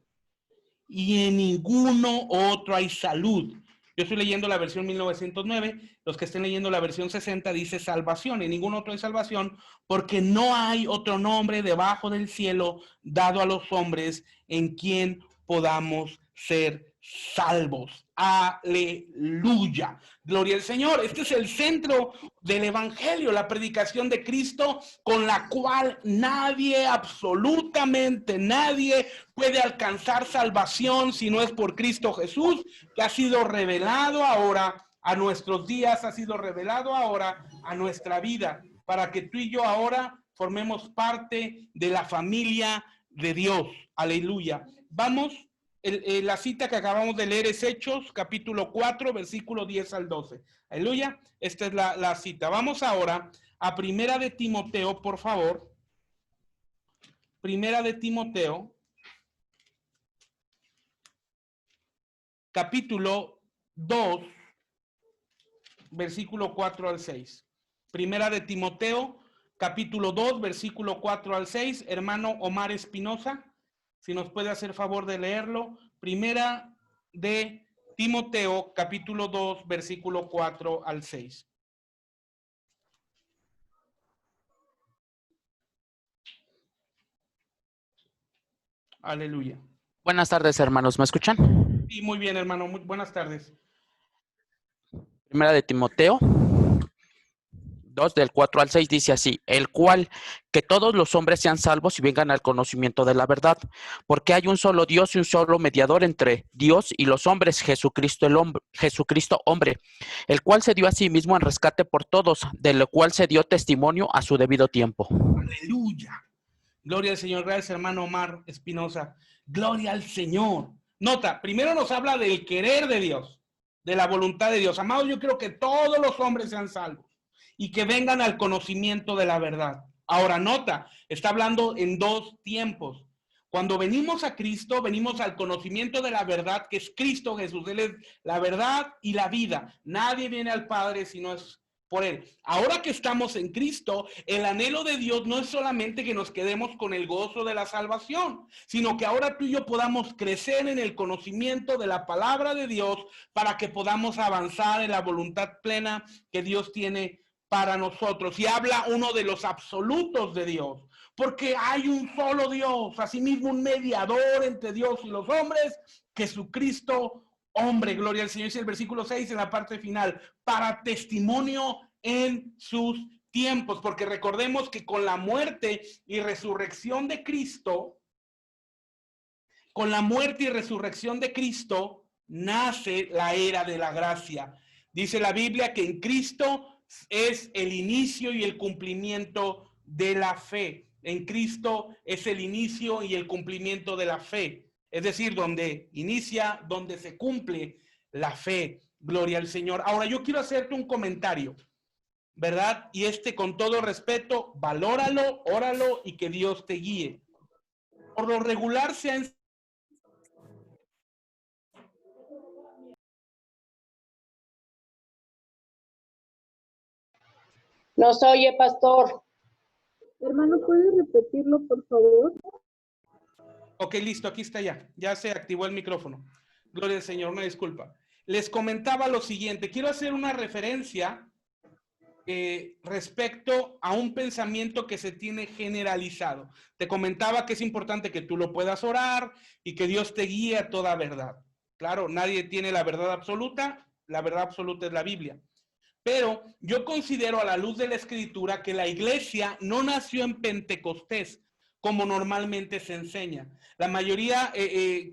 S1: Y en ninguno otro hay salud. Yo estoy leyendo la versión 1909, los que estén leyendo la versión 60 dice salvación, en ningún otro hay salvación, porque no hay otro nombre debajo del cielo dado a los hombres en quien podamos ser salvos. Aleluya. Gloria al Señor. Este es el centro del evangelio, la predicación de Cristo, con la cual nadie, absolutamente nadie, puede alcanzar salvación si no es por Cristo Jesús, que ha sido revelado ahora a nuestros días, ha sido revelado ahora a nuestra vida, para que tú y yo ahora formemos parte de la familia de Dios. Aleluya. Vamos, la cita que acabamos de leer es Hechos, capítulo 4, versículo 10 al 12. Aleluya. Esta es la cita. Vamos ahora a Primera de Timoteo, por favor. Primera de Timoteo, capítulo 2, versículo 4 al 6. Primera de Timoteo, capítulo 2, versículo 4 al 6. Hermano Omar Espinosa, si nos puede hacer favor de leerlo. Primera de Timoteo, capítulo 2, versículo 4 al 6. Aleluya.
S7: Buenas tardes, hermanos. ¿Me escuchan?
S1: Sí, muy bien, hermano. Muy buenas tardes.
S7: Primera de Timoteo 2, del 4 al 6, dice así: el cual, que todos los hombres sean salvos y vengan al conocimiento de la verdad, porque hay un solo Dios y un solo mediador entre Dios y los hombres, Jesucristo hombre, el cual se dio a sí mismo en rescate por todos, de lo cual se dio testimonio a su debido tiempo.
S1: Aleluya. Gloria al Señor. Gracias, hermano Omar Espinosa. Gloria al Señor. Nota, primero nos habla del querer de Dios, de la voluntad de Dios. Amados, yo quiero que todos los hombres sean salvos y que vengan al conocimiento de la verdad. Ahora, nota, está hablando en dos tiempos. Cuando venimos a Cristo, venimos al conocimiento de la verdad, que es Cristo Jesús. Él es la verdad y la vida. Nadie viene al Padre si no es por Él. Ahora que estamos en Cristo, el anhelo de Dios no es solamente que nos quedemos con el gozo de la salvación, sino que ahora tú y yo podamos crecer en el conocimiento de la palabra de Dios para que podamos avanzar en la voluntad plena que Dios tiene para nosotros. Y habla uno de los absolutos de Dios, porque hay un solo Dios, asimismo un mediador entre Dios y los hombres, Jesucristo hombre. Gloria al Señor. Dice el versículo 6 en la parte final: para testimonio en sus tiempos, porque recordemos que con la muerte y resurrección de Cristo, nace la era de la gracia. Dice la Biblia que en Cristo es el inicio y el cumplimiento de la fe. En Cristo es el inicio y el cumplimiento de la fe. Es decir, donde inicia, donde se cumple la fe. Gloria al Señor. Ahora yo quiero hacerte un comentario, ¿verdad? Y con todo respeto, valóralo, óralo y que Dios te guíe. Por lo regular se han...
S8: Nos oye, pastor.
S4: Hermano, ¿puede repetirlo, por favor?
S1: Ok, listo, aquí está ya. Ya se activó el micrófono. Gloria al Señor, una disculpa. Les comentaba lo siguiente. Quiero hacer una referencia respecto a un pensamiento que se tiene generalizado. Te comentaba que es importante que tú lo puedas orar y que Dios te guíe a toda verdad. Claro, nadie tiene la verdad absoluta es la Biblia. Pero yo considero, a la luz de la Escritura, que la iglesia no nació en Pentecostés, como normalmente se enseña. La mayoría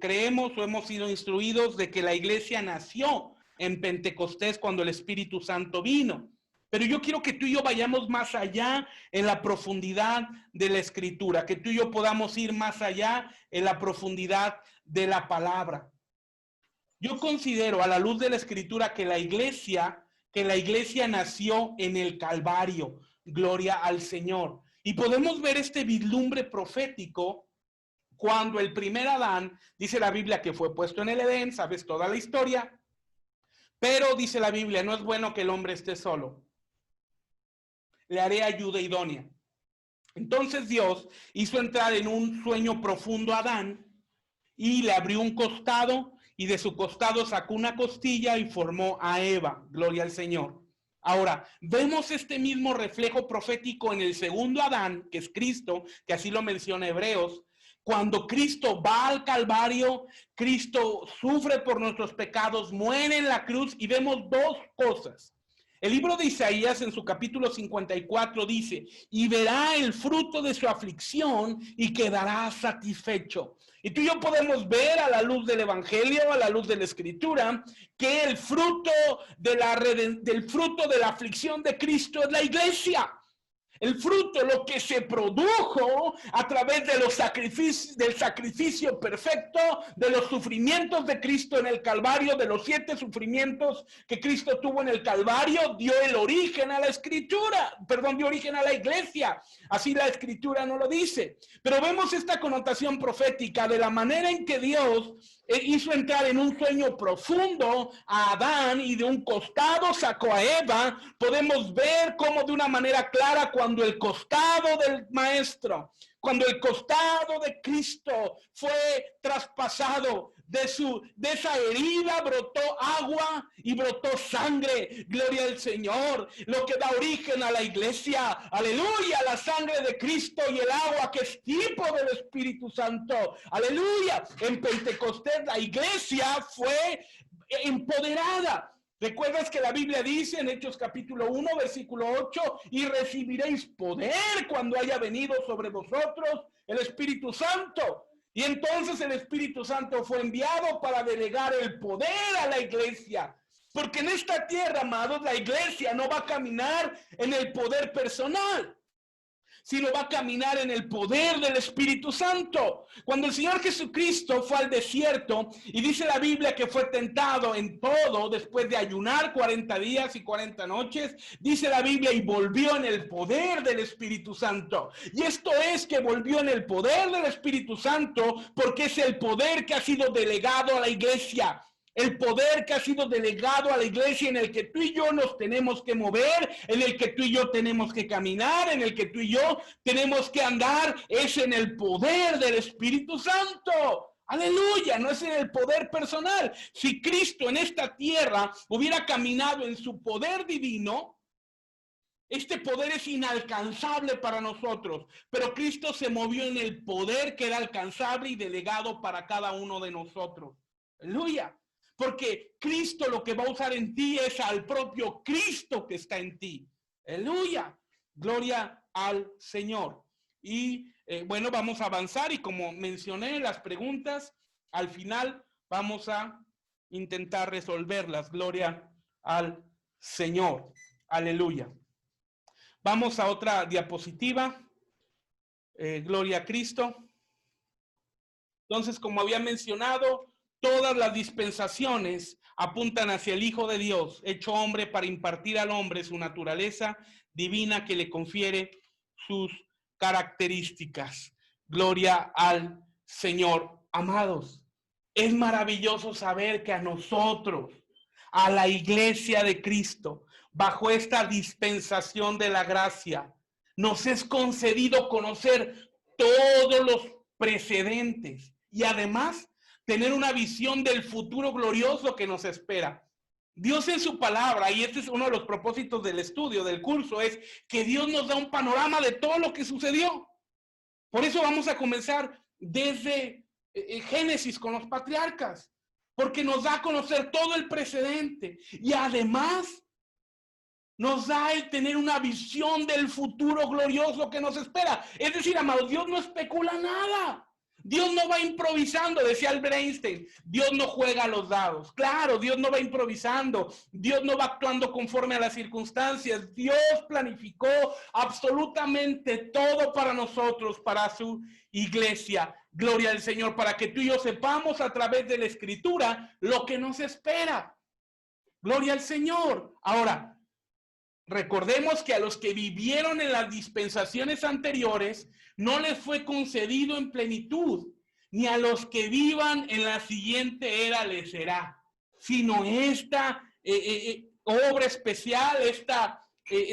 S1: creemos o hemos sido instruidos de que la iglesia nació en Pentecostés cuando el Espíritu Santo vino. Pero yo quiero que tú y yo vayamos más allá en la profundidad de la Escritura, que tú y yo podamos ir más allá en la profundidad de la palabra. Yo considero, a la luz de la Escritura, que la iglesia nació en el Calvario. Gloria al Señor. Y podemos ver este vislumbre profético cuando el primer Adán, dice la Biblia que fue puesto en el Edén, sabes toda la historia, pero dice la Biblia, no es bueno que el hombre esté solo. Le haré ayuda idónea. Entonces Dios hizo entrar en un sueño profundo a Adán y le abrió un costado y de su costado sacó una costilla y formó a Eva. Gloria al Señor. Ahora, vemos este mismo reflejo profético en el segundo Adán, que es Cristo, que así lo menciona Hebreos. Cuando Cristo va al Calvario, Cristo sufre por nuestros pecados, muere en la cruz y vemos dos cosas. El libro de Isaías en su capítulo 54 dice, y verá el fruto de su aflicción y quedará satisfecho. Y tú y yo podemos ver a la luz del Evangelio, a la luz de la Escritura, que el fruto del fruto de la aflicción de Cristo es la iglesia. El fruto, lo que se produjo a través de los sacrificios, del sacrificio perfecto, de los sufrimientos de Cristo en el Calvario, de los 7 sufrimientos que Cristo tuvo en el Calvario, dio el origen a la Escritura, dio origen a la iglesia. Así la Escritura no lo dice. Pero vemos esta connotación profética de la manera en que Dios hizo entrar en un sueño profundo a Adán y de un costado sacó a Eva. Podemos ver cómo de una manera clara cuando el costado del maestro, cuando el costado de Cristo fue traspasado, de esa herida brotó agua y brotó sangre. Gloria al Señor, lo que da origen a la iglesia. Aleluya, la sangre de Cristo y el agua que es tipo del Espíritu Santo. Aleluya, en Pentecostés la iglesia fue empoderada. ¿Recuerdas que la Biblia dice en Hechos capítulo 1, versículo 8, y recibiréis poder cuando haya venido sobre vosotros el Espíritu Santo? Y entonces el Espíritu Santo fue enviado para delegar el poder a la iglesia. Porque en esta tierra, amados, la iglesia no va a caminar en el poder personal, sino va a caminar en el poder del Espíritu Santo. Cuando el Señor Jesucristo fue al desierto, y dice la Biblia que fue tentado en todo, después de ayunar 40 días y 40 noches, dice la Biblia, y volvió en el poder del Espíritu Santo. Y esto es que volvió en el poder del Espíritu Santo, porque es el poder que ha sido delegado a la iglesia. El poder que ha sido delegado a la iglesia, en el que tú y yo nos tenemos que mover, en el que tú y yo tenemos que caminar, en el que tú y yo tenemos que andar, es en el poder del Espíritu Santo. Aleluya, no es en el poder personal. Si Cristo en esta tierra hubiera caminado en su poder divino, este poder es inalcanzable para nosotros, pero Cristo se movió en el poder que era alcanzable y delegado para cada uno de nosotros. Aleluya. Porque Cristo lo que va a usar en ti es al propio Cristo que está en ti. Aleluya. Gloria al Señor. Y bueno, vamos a avanzar y como mencioné las preguntas, al final vamos a intentar resolverlas. Gloria al Señor. Aleluya. Vamos a otra diapositiva. Gloria a Cristo. Entonces, como había mencionado, todas las dispensaciones apuntan hacia el Hijo de Dios, hecho hombre para impartir al hombre su naturaleza divina que le confiere sus características. Gloria al Señor. Amados, es maravilloso saber que a nosotros, a la iglesia de Cristo, bajo esta dispensación de la gracia, nos es concedido conocer todos los precedentes y además tener una visión del futuro glorioso que nos espera. Dios en su palabra, y este es uno de los propósitos del estudio, del curso, es que Dios nos da un panorama de todo lo que sucedió. Por eso vamos a comenzar desde Génesis con los patriarcas, porque nos da a conocer todo el precedente y además nos da el tener una visión del futuro glorioso que nos espera. Es decir, amados, Dios no especula nada. Dios no va improvisando, decía Albert Einstein. Dios no juega a los dados. Claro, Dios no va improvisando. Dios no va actuando conforme a las circunstancias. Dios planificó absolutamente todo para nosotros, para su iglesia. Gloria al Señor, para que tú y yo sepamos a través de la Escritura lo que nos espera. Gloria al Señor. Ahora, recordemos que a los que vivieron en las dispensaciones anteriores no les fue concedido en plenitud, ni a los que vivan en la siguiente era les será, sino esta obra especial, esta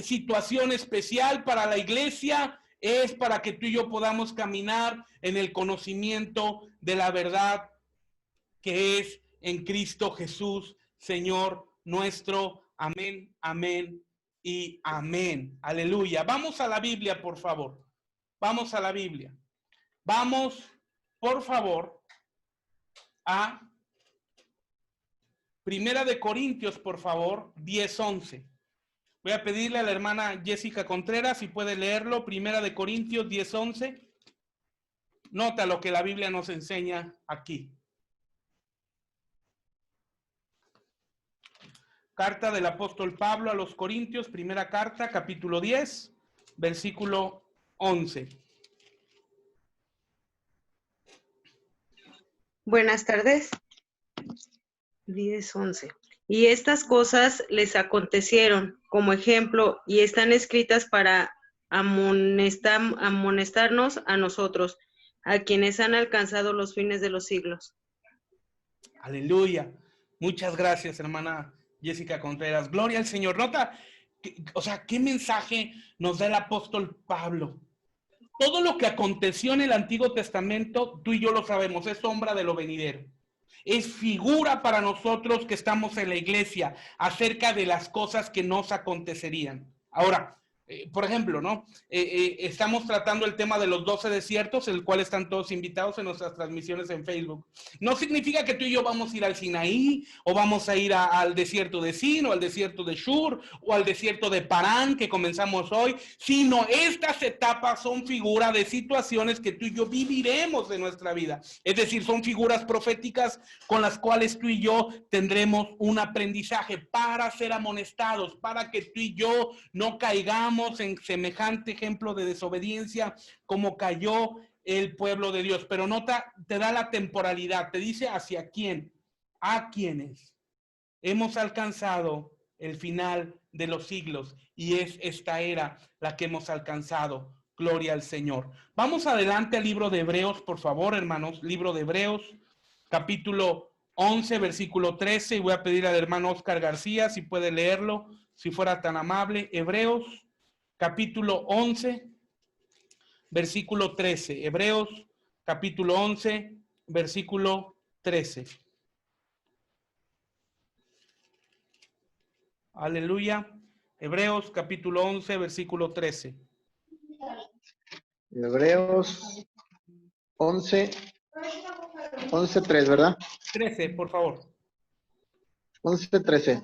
S1: situación especial para la iglesia es para que tú y yo podamos caminar en el conocimiento de la verdad que es en Cristo Jesús, Señor nuestro. Amén, amén y amén. Aleluya. Vamos a la Biblia, por favor. Vamos a la Biblia. Vamos, por favor, a Primera de Corintios, por favor, 10:11. Voy a pedirle a la hermana Jessica Contreras si puede leerlo. Primera de Corintios 10:11. Nota lo que la Biblia nos enseña aquí. Carta del apóstol Pablo a los Corintios, primera carta, capítulo 10, versículo 11.
S9: Buenas tardes. 10:11. Y estas cosas les acontecieron como ejemplo y están escritas para amonestarnos a nosotros, a quienes han alcanzado los fines de los siglos.
S1: Aleluya. Muchas gracias, hermana Jessica Contreras. Gloria al Señor. Nota, ¿qué mensaje nos da el apóstol Pablo? Todo lo que aconteció en el Antiguo Testamento, tú y yo lo sabemos, es sombra de lo venidero. Es figura para nosotros que estamos en la iglesia acerca de las cosas que nos acontecerían. Ahora, por ejemplo, ¿no? Estamos tratando el tema de los 12 desiertos, el cual están todos invitados en nuestras transmisiones en Facebook. No significa que tú y yo vamos a ir al Sinaí, o vamos a ir al desierto de Sin, o al desierto de Shur, o al desierto de Parán, que comenzamos hoy, sino estas etapas son figuras de situaciones que tú y yo viviremos en nuestra vida. Es decir, son figuras proféticas con las cuales tú y yo tendremos un aprendizaje para ser amonestados, para que tú y yo no caigamos en semejante ejemplo de desobediencia como cayó el pueblo de Dios. Pero nota, te da la temporalidad, te dice hacia quién, a quienes hemos alcanzado el final de los siglos, y es esta era la que hemos alcanzado. Gloria al Señor. Vamos adelante al libro de Hebreos, por favor, hermanos. Libro de Hebreos, capítulo 11, versículo 13, y voy a pedir al hermano Oscar García si puede leerlo, si fuera tan amable. Hebreos capítulo 11, versículo 13. Hebreos, capítulo 11, versículo 13. Aleluya. Hebreos, capítulo 11, versículo 13.
S10: Hebreos 11, 3, ¿verdad?
S1: 13, por favor.
S10: 11, 13.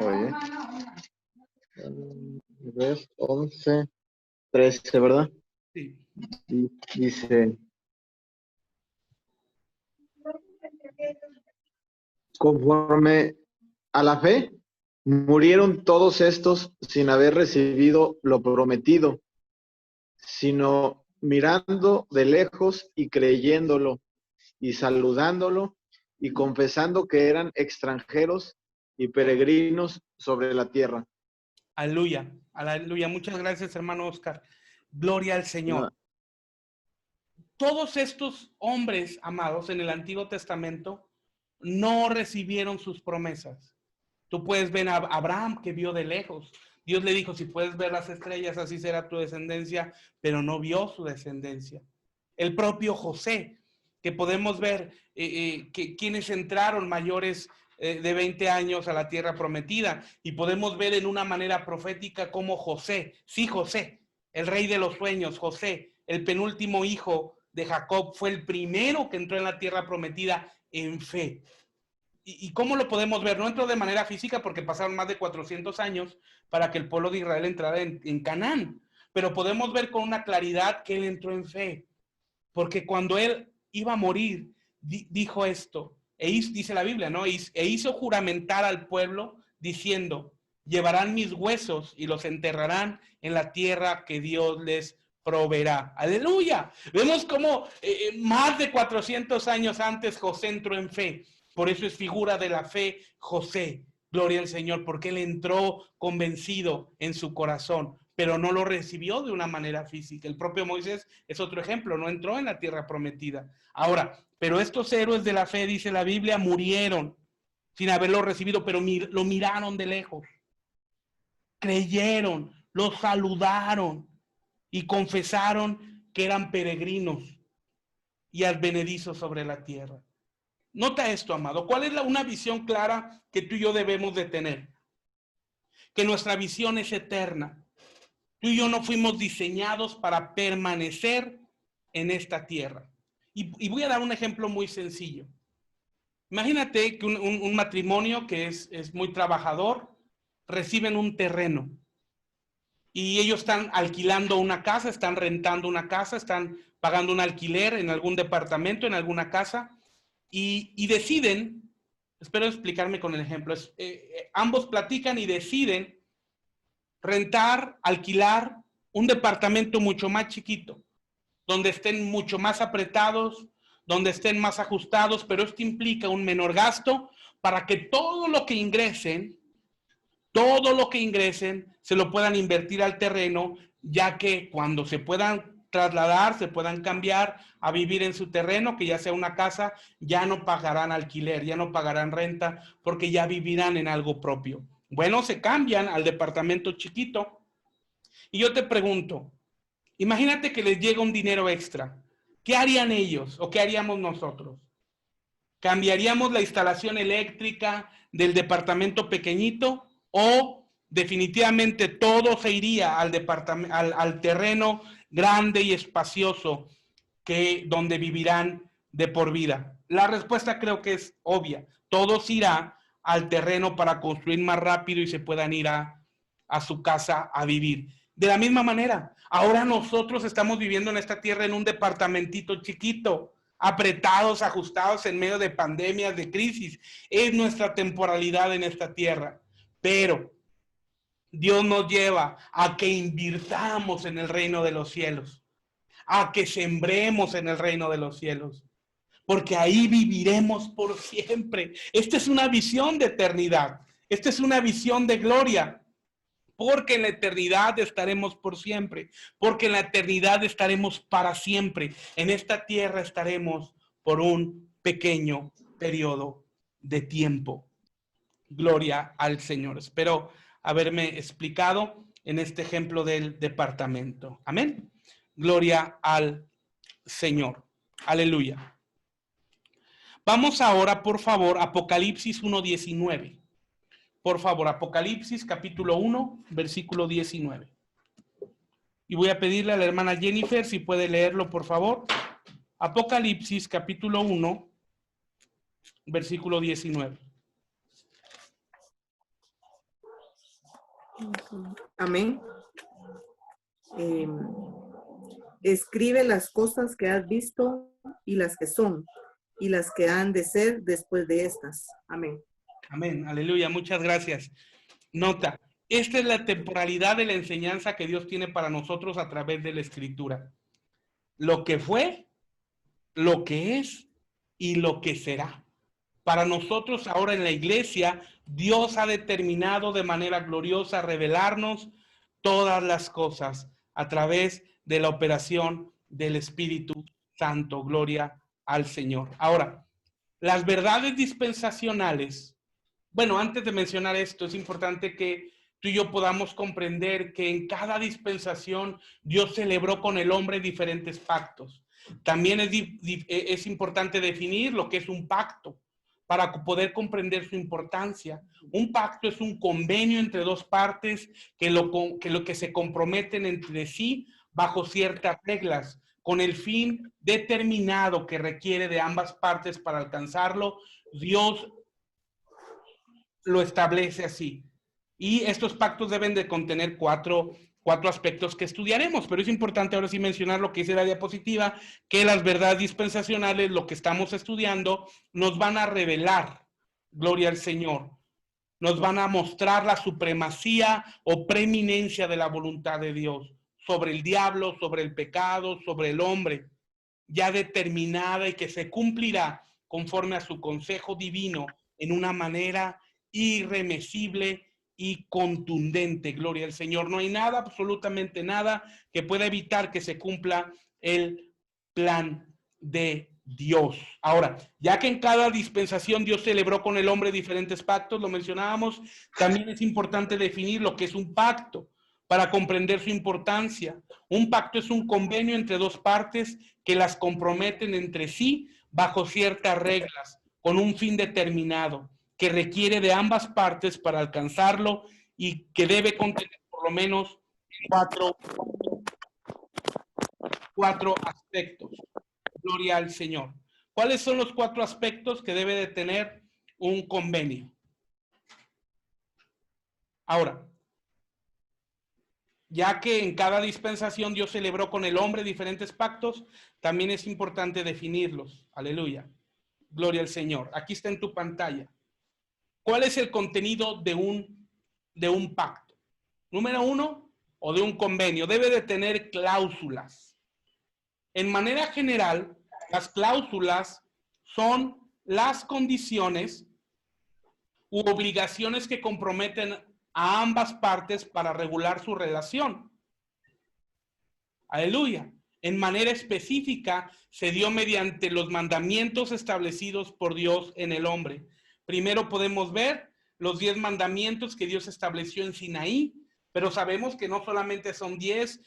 S10: Oye. Hebreos 11, 13, ¿verdad?
S1: Sí.
S10: Y dice: conforme a la fe, murieron todos estos sin haber recibido lo prometido, sino mirando de lejos y creyéndolo, y saludándolo, y confesando que eran extranjeros y peregrinos sobre la tierra.
S1: Aleluya, aleluya. Muchas gracias, hermano Oscar. Gloria al Señor. Todos estos hombres amados en el Antiguo Testamento no recibieron sus promesas. Tú puedes ver a Abraham, que vio de lejos. Dios le dijo, si puedes ver las estrellas, así será tu descendencia, pero no vio su descendencia. El propio José, que podemos ver que quienes entraron mayores de 20 años a la tierra prometida, y podemos ver en una manera profética cómo José, sí, José, el rey de los sueños, José, el penúltimo hijo de Jacob, fue el primero que entró en la tierra prometida en fe. ¿Y cómo lo podemos ver? No entró de manera física porque pasaron más de 400 años para que el pueblo de Israel entrara en Canaán, pero podemos ver con una claridad que él entró en fe, porque cuando él iba a morir, dijo esto, dice la Biblia, ¿no? E hizo juramentar al pueblo diciendo, llevarán mis huesos y los enterrarán en la tierra que Dios les proveerá. Aleluya. Vemos cómo más de 400 años antes José entró en fe. Por eso es figura de la fe José. Gloria al Señor, porque él entró convencido en su corazón, pero no lo recibió de una manera física. El propio Moisés es otro ejemplo, no entró en la tierra prometida. Ahora, pero estos héroes de la fe, dice la Biblia, murieron sin haberlo recibido, pero lo miraron de lejos. Creyeron, lo saludaron y confesaron que eran peregrinos y advenedizos sobre la tierra. Nota esto, amado. ¿Cuál es una visión clara que tú y yo debemos de tener? Que nuestra visión es eterna. Tú y yo no fuimos diseñados para permanecer en esta tierra. Y voy a dar un ejemplo muy sencillo. Imagínate que un matrimonio que es muy trabajador, reciben un terreno. Y ellos están alquilando una casa, están rentando una casa, están pagando un alquiler en algún departamento, en alguna casa. Y deciden, espero explicarme con el ejemplo, ambos platican y deciden rentar, alquilar un departamento mucho más chiquito, donde estén mucho más apretados, donde estén más ajustados, pero esto implica un menor gasto para que todo lo que ingresen se lo puedan invertir al terreno, ya que cuando se puedan trasladar, se puedan cambiar a vivir en su terreno, que ya sea una casa, ya no pagarán alquiler, ya no pagarán renta, porque ya vivirán en algo propio. Bueno, se cambian al departamento chiquito. Y yo te pregunto, imagínate que les llega un dinero extra. ¿Qué harían ellos o qué haríamos nosotros? ¿Cambiaríamos la instalación eléctrica del departamento pequeñito o definitivamente todo se iría al terreno grande y espacioso donde vivirán de por vida? La respuesta creo que es obvia. Todo se irá al terreno para construir más rápido y se puedan ir a su casa a vivir. De la misma manera, ahora nosotros estamos viviendo en esta tierra en un departamentito chiquito, apretados, ajustados en medio de pandemias, de crisis. Es nuestra temporalidad en esta tierra. Pero Dios nos lleva a que invirtamos en el reino de los cielos, a que sembremos en el reino de los cielos, porque ahí viviremos por siempre. Esta es una visión de eternidad, esta es una visión de gloria, porque en la eternidad estaremos por siempre, porque en la eternidad estaremos para siempre. En esta tierra estaremos por un pequeño periodo de tiempo. Gloria al Señor. Espero haberme explicado en este ejemplo del departamento. Amén. Gloria al Señor. Aleluya. Vamos ahora, por favor, Apocalipsis 1:19. Por favor, Apocalipsis capítulo 1, versículo 19. Y voy a pedirle a la hermana Jennifer si puede leerlo, por favor. Apocalipsis capítulo 1, versículo 19.
S11: Amén. Escribe las cosas que has visto y las que son y las que han de ser después de estas. Amén.
S1: Amén, aleluya, muchas gracias. Nota, esta es la temporalidad de la enseñanza que Dios tiene para nosotros a través de la Escritura. Lo que fue, lo que es y lo que será. Para nosotros ahora en la iglesia, Dios ha determinado de manera gloriosa revelarnos todas las cosas a través de la operación del Espíritu Santo. Gloria al Señor. Ahora, las verdades dispensacionales. Bueno, antes de mencionar esto, es importante que tú y yo podamos comprender que en cada dispensación Dios celebró con el hombre diferentes pactos. También es importante definir lo que es un pacto para poder comprender su importancia. Un pacto es un convenio entre dos partes que se comprometen entre sí bajo ciertas reglas, con el fin determinado que requiere de ambas partes para alcanzarlo. Dios lo establece así. Y estos pactos deben de contener cuatro aspectos que estudiaremos, pero es importante ahora sí mencionar lo que dice la diapositiva, que las verdades dispensacionales, lo que estamos estudiando, nos van a revelar, gloria al Señor, nos van a mostrar la supremacía o preeminencia de la voluntad de Dios sobre el diablo, sobre el pecado, sobre el hombre, ya determinada y que se cumplirá conforme a su consejo divino en una manera irremesible y contundente. Gloria al Señor. No hay nada, absolutamente nada, que pueda evitar que se cumpla el plan de Dios. Ahora, ya que en cada dispensación Dios celebró con el hombre diferentes pactos, lo mencionábamos, también es importante definir lo que es un pacto para comprender su importancia. Un pacto es un convenio entre dos partes que las comprometen entre sí bajo ciertas reglas, con un fin determinado, que requiere de ambas partes para alcanzarlo y que debe contener por lo menos cuatro aspectos. Gloria al Señor. ¿Cuáles son los 4 aspectos que debe de tener un convenio? Ahora, ya que en cada dispensación Dios celebró con el hombre diferentes pactos, también es importante definirlos. Aleluya. Gloria al Señor. Aquí está en tu pantalla. ¿Cuál es el contenido de un pacto? Número 1, o de un convenio, debe de tener cláusulas. En manera general, las cláusulas son las condiciones u obligaciones que comprometen a ambas partes para regular su relación. Aleluya. En manera específica, se dio mediante los mandamientos establecidos por Dios en el hombre. Primero podemos ver los 10 mandamientos que Dios estableció en Sinaí, pero sabemos que no solamente son 10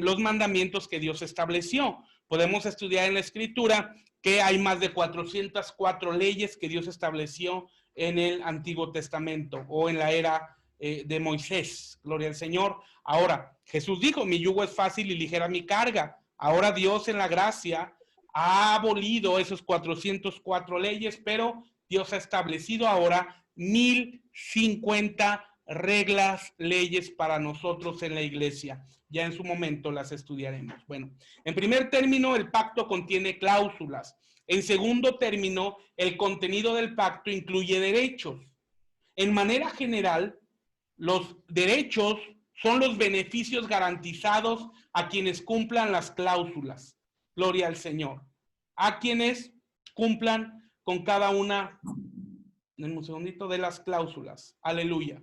S1: los mandamientos que Dios estableció. Podemos estudiar en la Escritura que hay más de 404 leyes que Dios estableció en el Antiguo Testamento o en la era de Moisés. Gloria al Señor. Ahora, Jesús dijo, mi yugo es fácil y ligera mi carga. Ahora Dios en la gracia ha abolido esos 404 leyes, pero Dios ha establecido ahora 1050 reglas, leyes para nosotros en la iglesia. Ya en su momento las estudiaremos. Bueno, en primer término, el pacto contiene cláusulas. En segundo término, el contenido del pacto incluye derechos. En manera general, los derechos son los beneficios garantizados a quienes cumplan las cláusulas. Gloria al Señor. A quienes cumplan con cada una, en un segundito, de las cláusulas. Aleluya.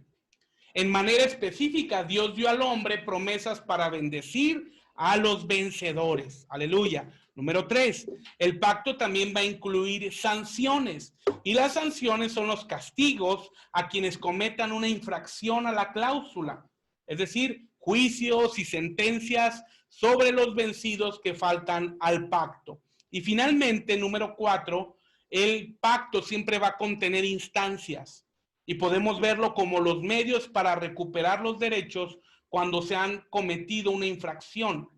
S1: En manera específica, Dios dio al hombre promesas para bendecir a los vencedores. Aleluya. Número 3, el pacto también va a incluir sanciones. Y las sanciones son los castigos a quienes cometan una infracción a la cláusula. Es decir, juicios y sentencias sobre los vencidos que faltan al pacto. Y finalmente, número 4, el pacto siempre va a contener instancias. Y podemos verlo como los medios para recuperar los derechos cuando se han cometido una infracción,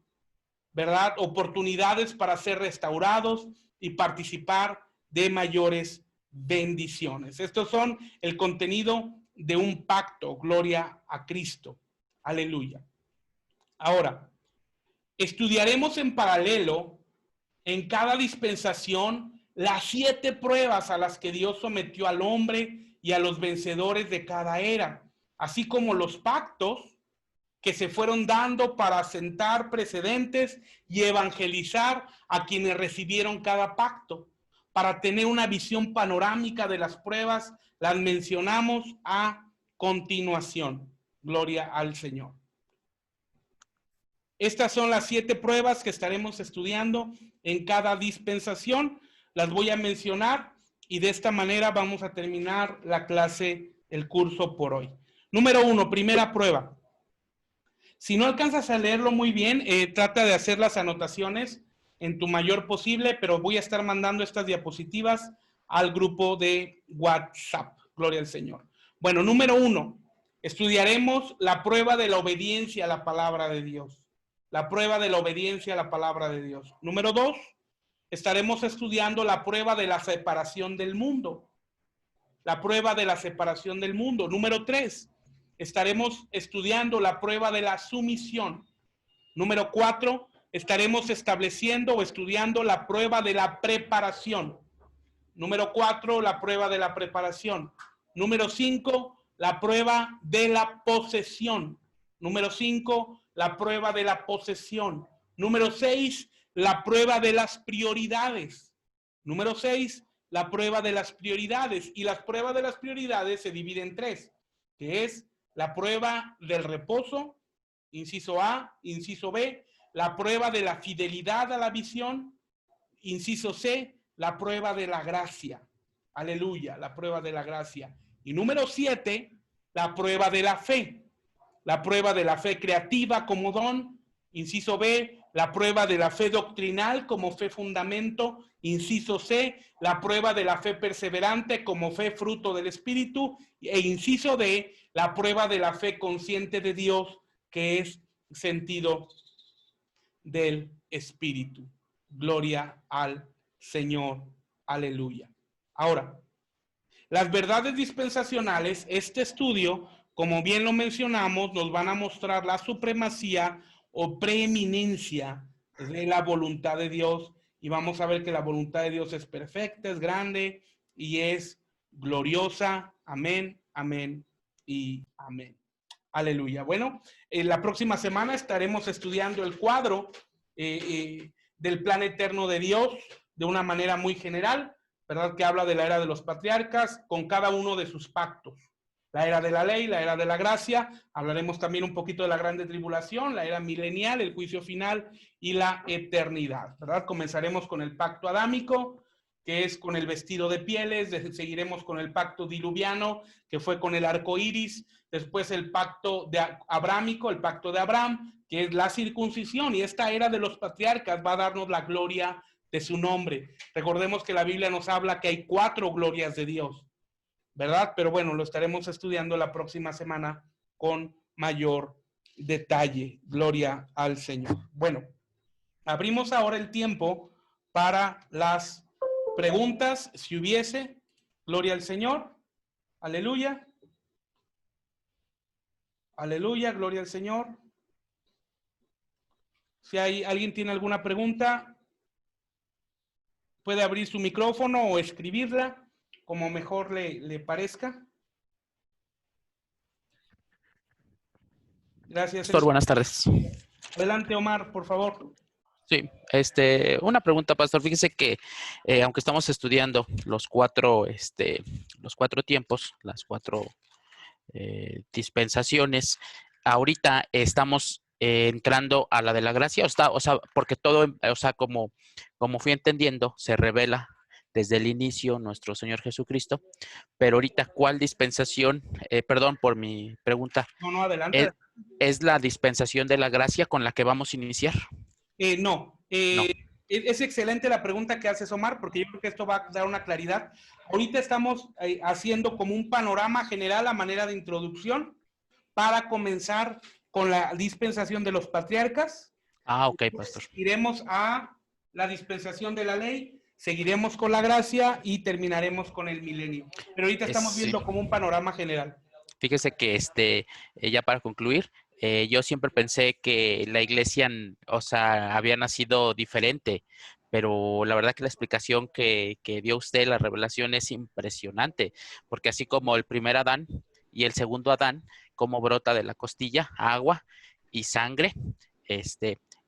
S1: ¿verdad? Oportunidades para ser restaurados y participar de mayores bendiciones. Estos son el contenido de un pacto. Gloria a Cristo. Aleluya. Ahora, estudiaremos en paralelo en cada dispensación las 7 pruebas a las que Dios sometió al hombre y a los vencedores de cada era, así como los pactos que se fueron dando para sentar precedentes y evangelizar a quienes recibieron cada pacto. Para tener una visión panorámica de las pruebas, las mencionamos a continuación. Gloria al Señor. Estas son las 7 pruebas que estaremos estudiando en cada dispensación. Las voy a mencionar y de esta manera vamos a terminar la clase, el curso por hoy. Número 1, primera prueba. Si no alcanzas a leerlo muy bien, trata de hacer las anotaciones en tu mayor posible, pero voy a estar mandando estas diapositivas al grupo de WhatsApp. Gloria al Señor. Bueno, número 1, estudiaremos la prueba de la obediencia a la palabra de Dios. La prueba de la obediencia a la palabra de Dios. Número 2, estaremos estudiando la prueba de la separación del mundo. La prueba de la separación del mundo. Número 3, estaremos estudiando la prueba de la sumisión. Número 4, estaremos estableciendo o estudiando la prueba de la preparación. Número 4, la prueba de la preparación. Número 5, la prueba de la posesión. Número 5, la prueba de la posesión. Número 6, la prueba de las prioridades. Número 6, la prueba de las prioridades. Y las pruebas de las prioridades se dividen en tres, que es la prueba del reposo, inciso A, inciso B, la prueba de la fidelidad a la visión, inciso C, la prueba de la gracia. Aleluya, la prueba de la gracia. Y número 7, la prueba de la fe. La prueba de la fe creativa como don, inciso B, la prueba de la fe doctrinal como fe fundamento, inciso C, la prueba de la fe perseverante como fe fruto del Espíritu, e inciso D, la prueba de la fe consciente de Dios, que es sentido del Espíritu. Gloria al Señor. Aleluya. Ahora, las verdades dispensacionales, este estudio, como bien lo mencionamos, nos van a mostrar la supremacía o preeminencia de la voluntad de Dios, y vamos a ver que la voluntad de Dios es perfecta, es grande y es gloriosa. Amén, amén y amén. Aleluya. Bueno, la próxima semana estaremos estudiando el cuadro del plan eterno de Dios de una manera muy general, ¿verdad? Que habla de la era de los patriarcas con cada uno de sus pactos. La era de la ley, la era de la gracia. Hablaremos también un poquito de la grande tribulación, la era milenial, el juicio final y la eternidad, ¿verdad? Comenzaremos con el pacto adámico, que es con el vestido de pieles. Seguiremos con el pacto diluviano, que fue con el arco iris. Después el pacto abrámico, el pacto de Abraham, que es la circuncisión. Y esta era de los patriarcas va a darnos la gloria de su nombre. Recordemos que la Biblia nos habla que hay 4 glorias de Dios, ¿verdad? Pero bueno, lo estaremos estudiando la próxima semana con mayor detalle. Gloria al Señor. Bueno, abrimos ahora el tiempo para las preguntas, si hubiese. Gloria al Señor. Aleluya. Aleluya, gloria al Señor. Si alguien tiene alguna pregunta, puede abrir su micrófono o escribirla, como mejor le parezca. Gracias.
S7: Pastor, buenas tardes.
S1: Adelante, Omar, por favor.
S7: Sí, una pregunta, pastor. Fíjese que aunque estamos estudiando los 4 tiempos, las 4 dispensaciones, ahorita estamos entrando a la de la gracia, o sea, porque todo, o sea, como fui entendiendo, se revela desde el inicio nuestro Señor Jesucristo, pero ahorita, ¿cuál dispensación? Perdón por mi pregunta.
S1: No, adelante.
S7: ¿Es la dispensación de la gracia con la que vamos a iniciar?
S1: No. Es excelente la pregunta que haces, Omar, porque yo creo que esto va a dar una claridad. Ahorita estamos haciendo como un panorama general a manera de introducción para comenzar con la dispensación de los patriarcas.
S7: Ah, ok, pastor.
S1: Iremos a la dispensación de la ley, seguiremos con la gracia y terminaremos con el milenio. Pero ahorita estamos viendo como un panorama general.
S7: Fíjese que ya para concluir, yo siempre pensé que la iglesia, o sea, había nacido diferente, pero la verdad que la explicación que dio usted, la revelación, es impresionante, porque así como el primer Adán y el segundo Adán, como brota de la costilla agua y sangre,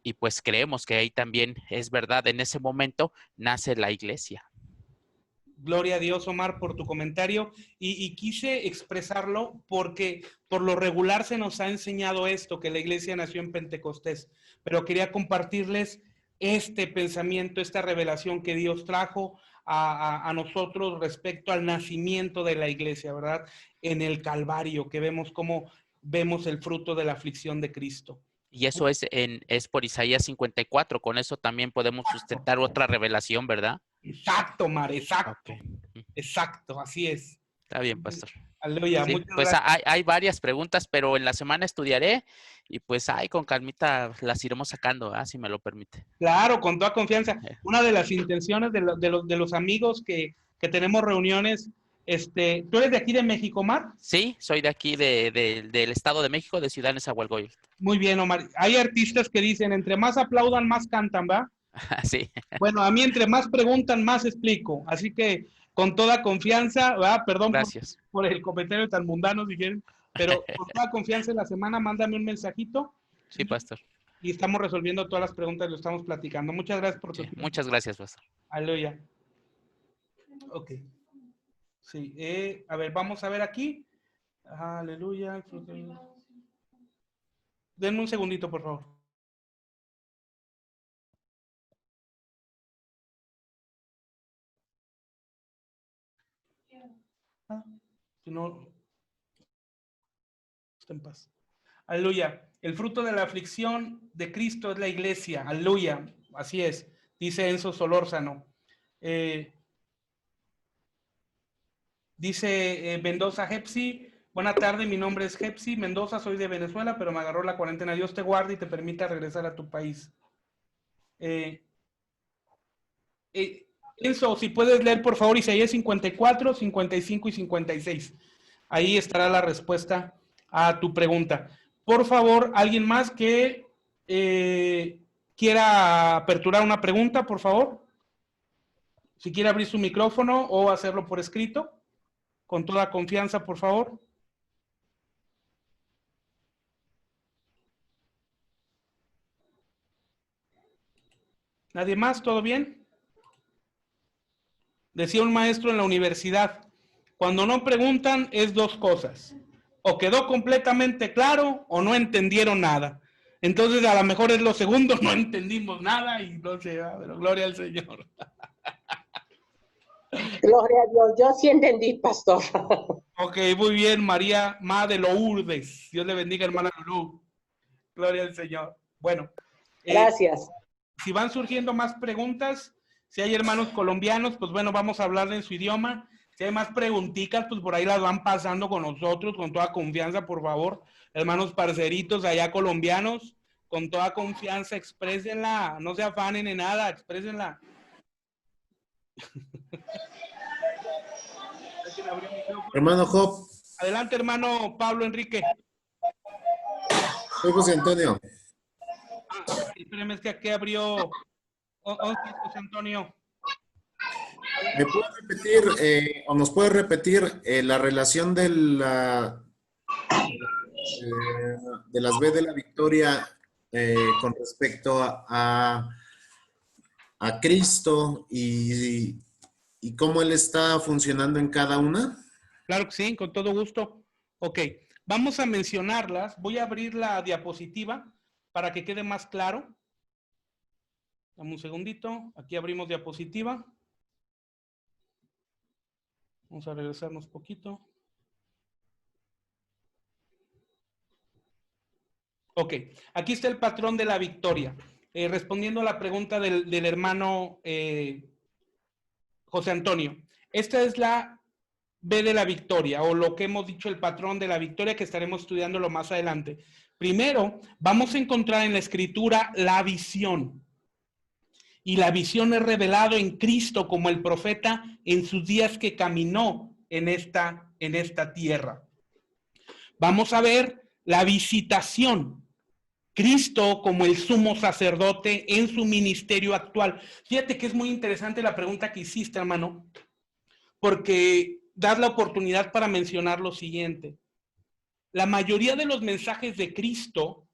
S7: y pues creemos que ahí también es verdad, en ese momento nace la iglesia.
S1: Gloria a Dios, Omar, por tu comentario. Y quise expresarlo porque por lo regular se nos ha enseñado esto, que la iglesia nació en Pentecostés. Pero quería compartirles este pensamiento, esta revelación que Dios trajo a nosotros respecto al nacimiento de la iglesia, ¿verdad? En el Calvario, que vemos cómo vemos el fruto de la aflicción de Cristo.
S7: Y eso es por Isaías 54. Con eso también podemos sustentar otra revelación, ¿verdad?
S1: Exacto, Mar, exacto. Okay. Exacto, así es.
S7: Está bien, pastor.
S1: Aleluya.
S7: Sí, pues hay varias preguntas, pero en la semana estudiaré y pues con calmita las iremos sacando, si me lo permite.
S1: Claro, con toda confianza. Una de las intenciones de los amigos que tenemos reuniones, ¿tú eres de aquí de México, Omar?
S7: Sí, soy de aquí del Estado de México, de Ciudad Nezahualcóyotl.
S1: Muy bien, Omar. Hay artistas que dicen, entre más aplaudan, más cantan, ¿va?
S7: Sí.
S1: Bueno, a mí entre más preguntan, más explico. Así que con toda confianza, ¿verdad? Perdón por el comentario tan mundano, si quieren, pero con toda confianza en la semana, mándame un mensajito.
S7: Sí, pastor.
S1: Y estamos resolviendo todas las preguntas, lo estamos platicando. Muchas gracias por tu tiempo.
S7: Muchas gracias, pastor.
S1: Aleluya. Ok. Sí, a ver, vamos a ver aquí. Aleluya. Denme un segundito, por favor. Si no, está en paz. Aleluya. El fruto de la aflicción de Cristo es la iglesia. Aleluya. Así es. Dice Enzo Solórzano. Dice Mendoza Hepsi. Buena tarde, mi nombre es Hepsi Mendoza, soy de Venezuela, pero me agarró la cuarentena. Dios te guarde y te permita regresar a tu país. Enzo, si puedes leer, por favor, Isaías 54, 55 y 56. Ahí estará la respuesta a tu pregunta. Por favor, alguien más que quiera aperturar una pregunta, por favor. Si quiere abrir su micrófono o hacerlo por escrito, con toda confianza, por favor. ¿Nadie más? ¿Todo bien? Decía un maestro en la universidad, cuando no preguntan es dos cosas, o quedó completamente claro o no entendieron nada. Entonces a lo mejor es lo segundo, no entendimos nada y no sé, pero gloria al Señor.
S8: Gloria a Dios, yo sí entendí, pastor.
S1: Ok, muy bien, María Ma de Lourdes. Dios le bendiga, hermana Lulú. Gloria al Señor. Bueno.
S8: Gracias.
S1: Si van surgiendo más preguntas, si hay hermanos colombianos, pues bueno, vamos a hablar en su idioma. Si hay más preguntitas, pues por ahí las van pasando con nosotros, con toda confianza, por favor. Hermanos parceritos allá colombianos, con toda confianza, exprésenla, no se afanen en nada, exprésenla.
S2: Hermano Job.
S1: Adelante, hermano Pablo Enrique.
S2: Soy José Antonio.
S1: Espérame, es que aquí abrió José Antonio.
S2: ¿Me puede repetir o nos puede repetir la relación de las B de la Victoria con respecto a Cristo y cómo Él está funcionando en cada una?
S1: Claro que sí, con todo gusto. Ok, vamos a mencionarlas. Voy a abrir la diapositiva para que quede más claro. Dame un segundito. Aquí abrimos diapositiva. Vamos a regresarnos poquito. Ok, aquí está el patrón de la victoria. Respondiendo a la pregunta del hermano José Antonio. Esta es la B de la victoria, o lo que hemos dicho, el patrón de la victoria, que estaremos estudiándolo más adelante. Primero, vamos a encontrar en la escritura la visión. Y la visión es revelado en Cristo como el profeta en sus días que caminó en esta tierra. Vamos a ver la visitación. Cristo como el sumo sacerdote en su ministerio actual. Fíjate que es muy interesante la pregunta que hiciste, hermano, porque das la oportunidad para mencionar lo siguiente. La mayoría de los mensajes de Cristo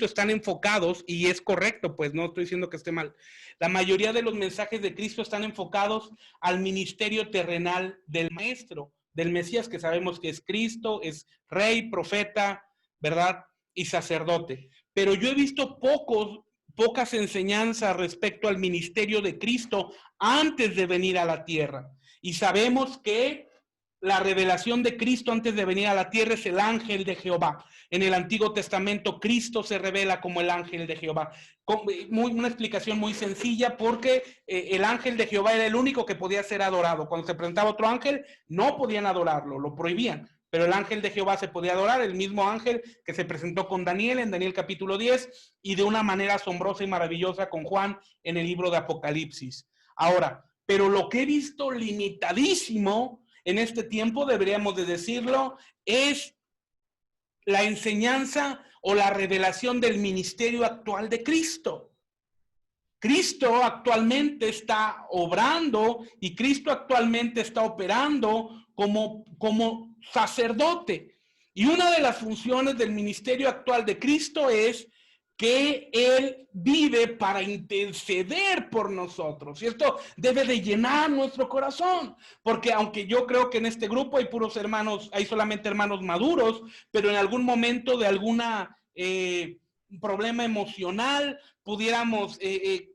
S1: están enfocados, y es correcto, pues no estoy diciendo que esté mal. La mayoría de los mensajes de Cristo están enfocados al ministerio terrenal del Maestro, del Mesías, que sabemos que es Cristo, es rey, profeta, ¿verdad? Y sacerdote. Pero yo he visto pocas enseñanzas respecto al ministerio de Cristo antes de venir a la tierra. Y sabemos que la revelación de Cristo antes de venir a la tierra es el ángel de Jehová. En el Antiguo Testamento, Cristo se revela como el ángel de Jehová. Una explicación muy sencilla, porque el ángel de Jehová era el único que podía ser adorado. Cuando se presentaba otro ángel, no podían adorarlo, lo prohibían. Pero el ángel de Jehová se podía adorar, el mismo ángel que se presentó con Daniel en Daniel capítulo 10 y de una manera asombrosa y maravillosa con Juan en el libro de Apocalipsis. Ahora, pero lo que he visto limitadísimo en este tiempo, deberíamos de decirlo, es la enseñanza o la revelación del ministerio actual de Cristo. Cristo actualmente está obrando y Cristo actualmente está operando como sacerdote. Y una de las funciones del ministerio actual de Cristo es que Él vive para interceder por nosotros. Y esto debe de llenar nuestro corazón, porque aunque yo creo que en este grupo hay puros hermanos, hay solamente hermanos maduros, pero en algún momento de alguna problema emocional, pudiéramos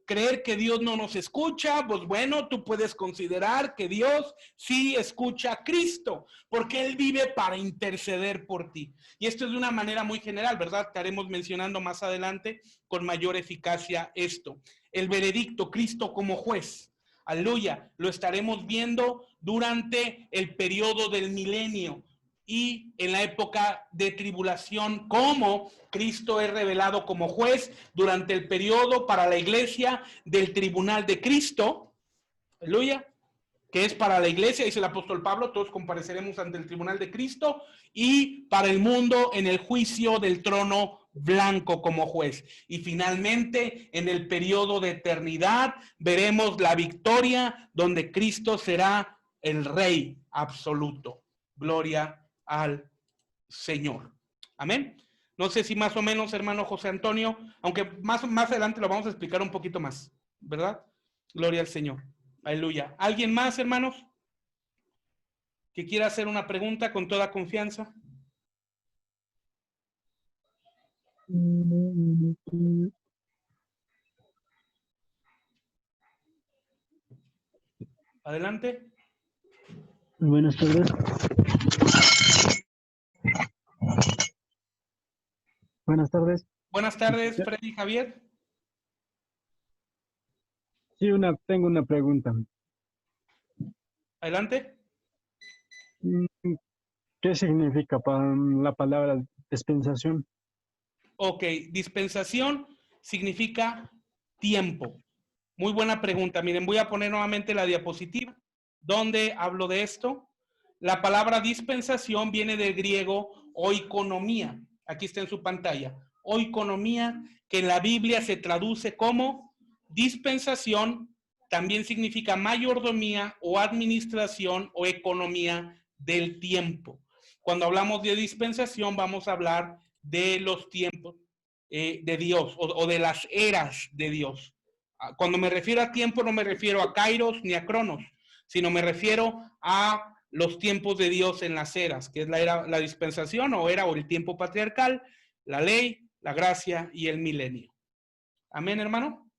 S1: creer que Dios no nos escucha, pues bueno, tú puedes considerar que Dios sí escucha a Cristo, porque Él vive para interceder por ti. Y esto es de una manera muy general, ¿verdad? Estaremos mencionando más adelante con mayor eficacia esto. El veredicto, Cristo como juez. Aleluya, lo estaremos viendo durante el periodo del milenio y en la época de tribulación, cómo Cristo es revelado como juez durante el periodo para la iglesia del tribunal de Cristo, aleluya, que es para la iglesia, dice el apóstol Pablo, todos compareceremos ante el tribunal de Cristo, y para el mundo en el juicio del trono blanco como juez. Y finalmente, en el periodo de eternidad, veremos la victoria donde Cristo será el Rey absoluto. Gloria al Señor. Amén. No sé si más o menos, hermano José Antonio, aunque más adelante lo vamos a explicar un poquito más, ¿verdad? Gloria al Señor. Aleluya. ¿Alguien más, hermanos, que quiera hacer una pregunta con toda confianza? Adelante.
S12: Buenas tardes. Buenas tardes.
S1: Buenas tardes, Freddy Javier.
S12: Sí, tengo una pregunta.
S1: Adelante.
S12: ¿Qué significa para la palabra dispensación?
S1: Ok, dispensación significa tiempo. Muy buena pregunta. Miren, voy a poner nuevamente la diapositiva donde hablo de esto. La palabra dispensación viene del griego oikonomía. Aquí está en su pantalla. Oikonomía, que en la Biblia se traduce como dispensación, también significa mayordomía o administración o economía del tiempo. Cuando hablamos de dispensación, vamos a hablar de los tiempos de Dios o de las eras de Dios. Cuando me refiero a tiempo, no me refiero a kairos ni a cronos, sino me refiero a los tiempos de Dios en las eras, que es la dispensación o era o el tiempo patriarcal, la ley, la gracia y el milenio. Amén, hermano.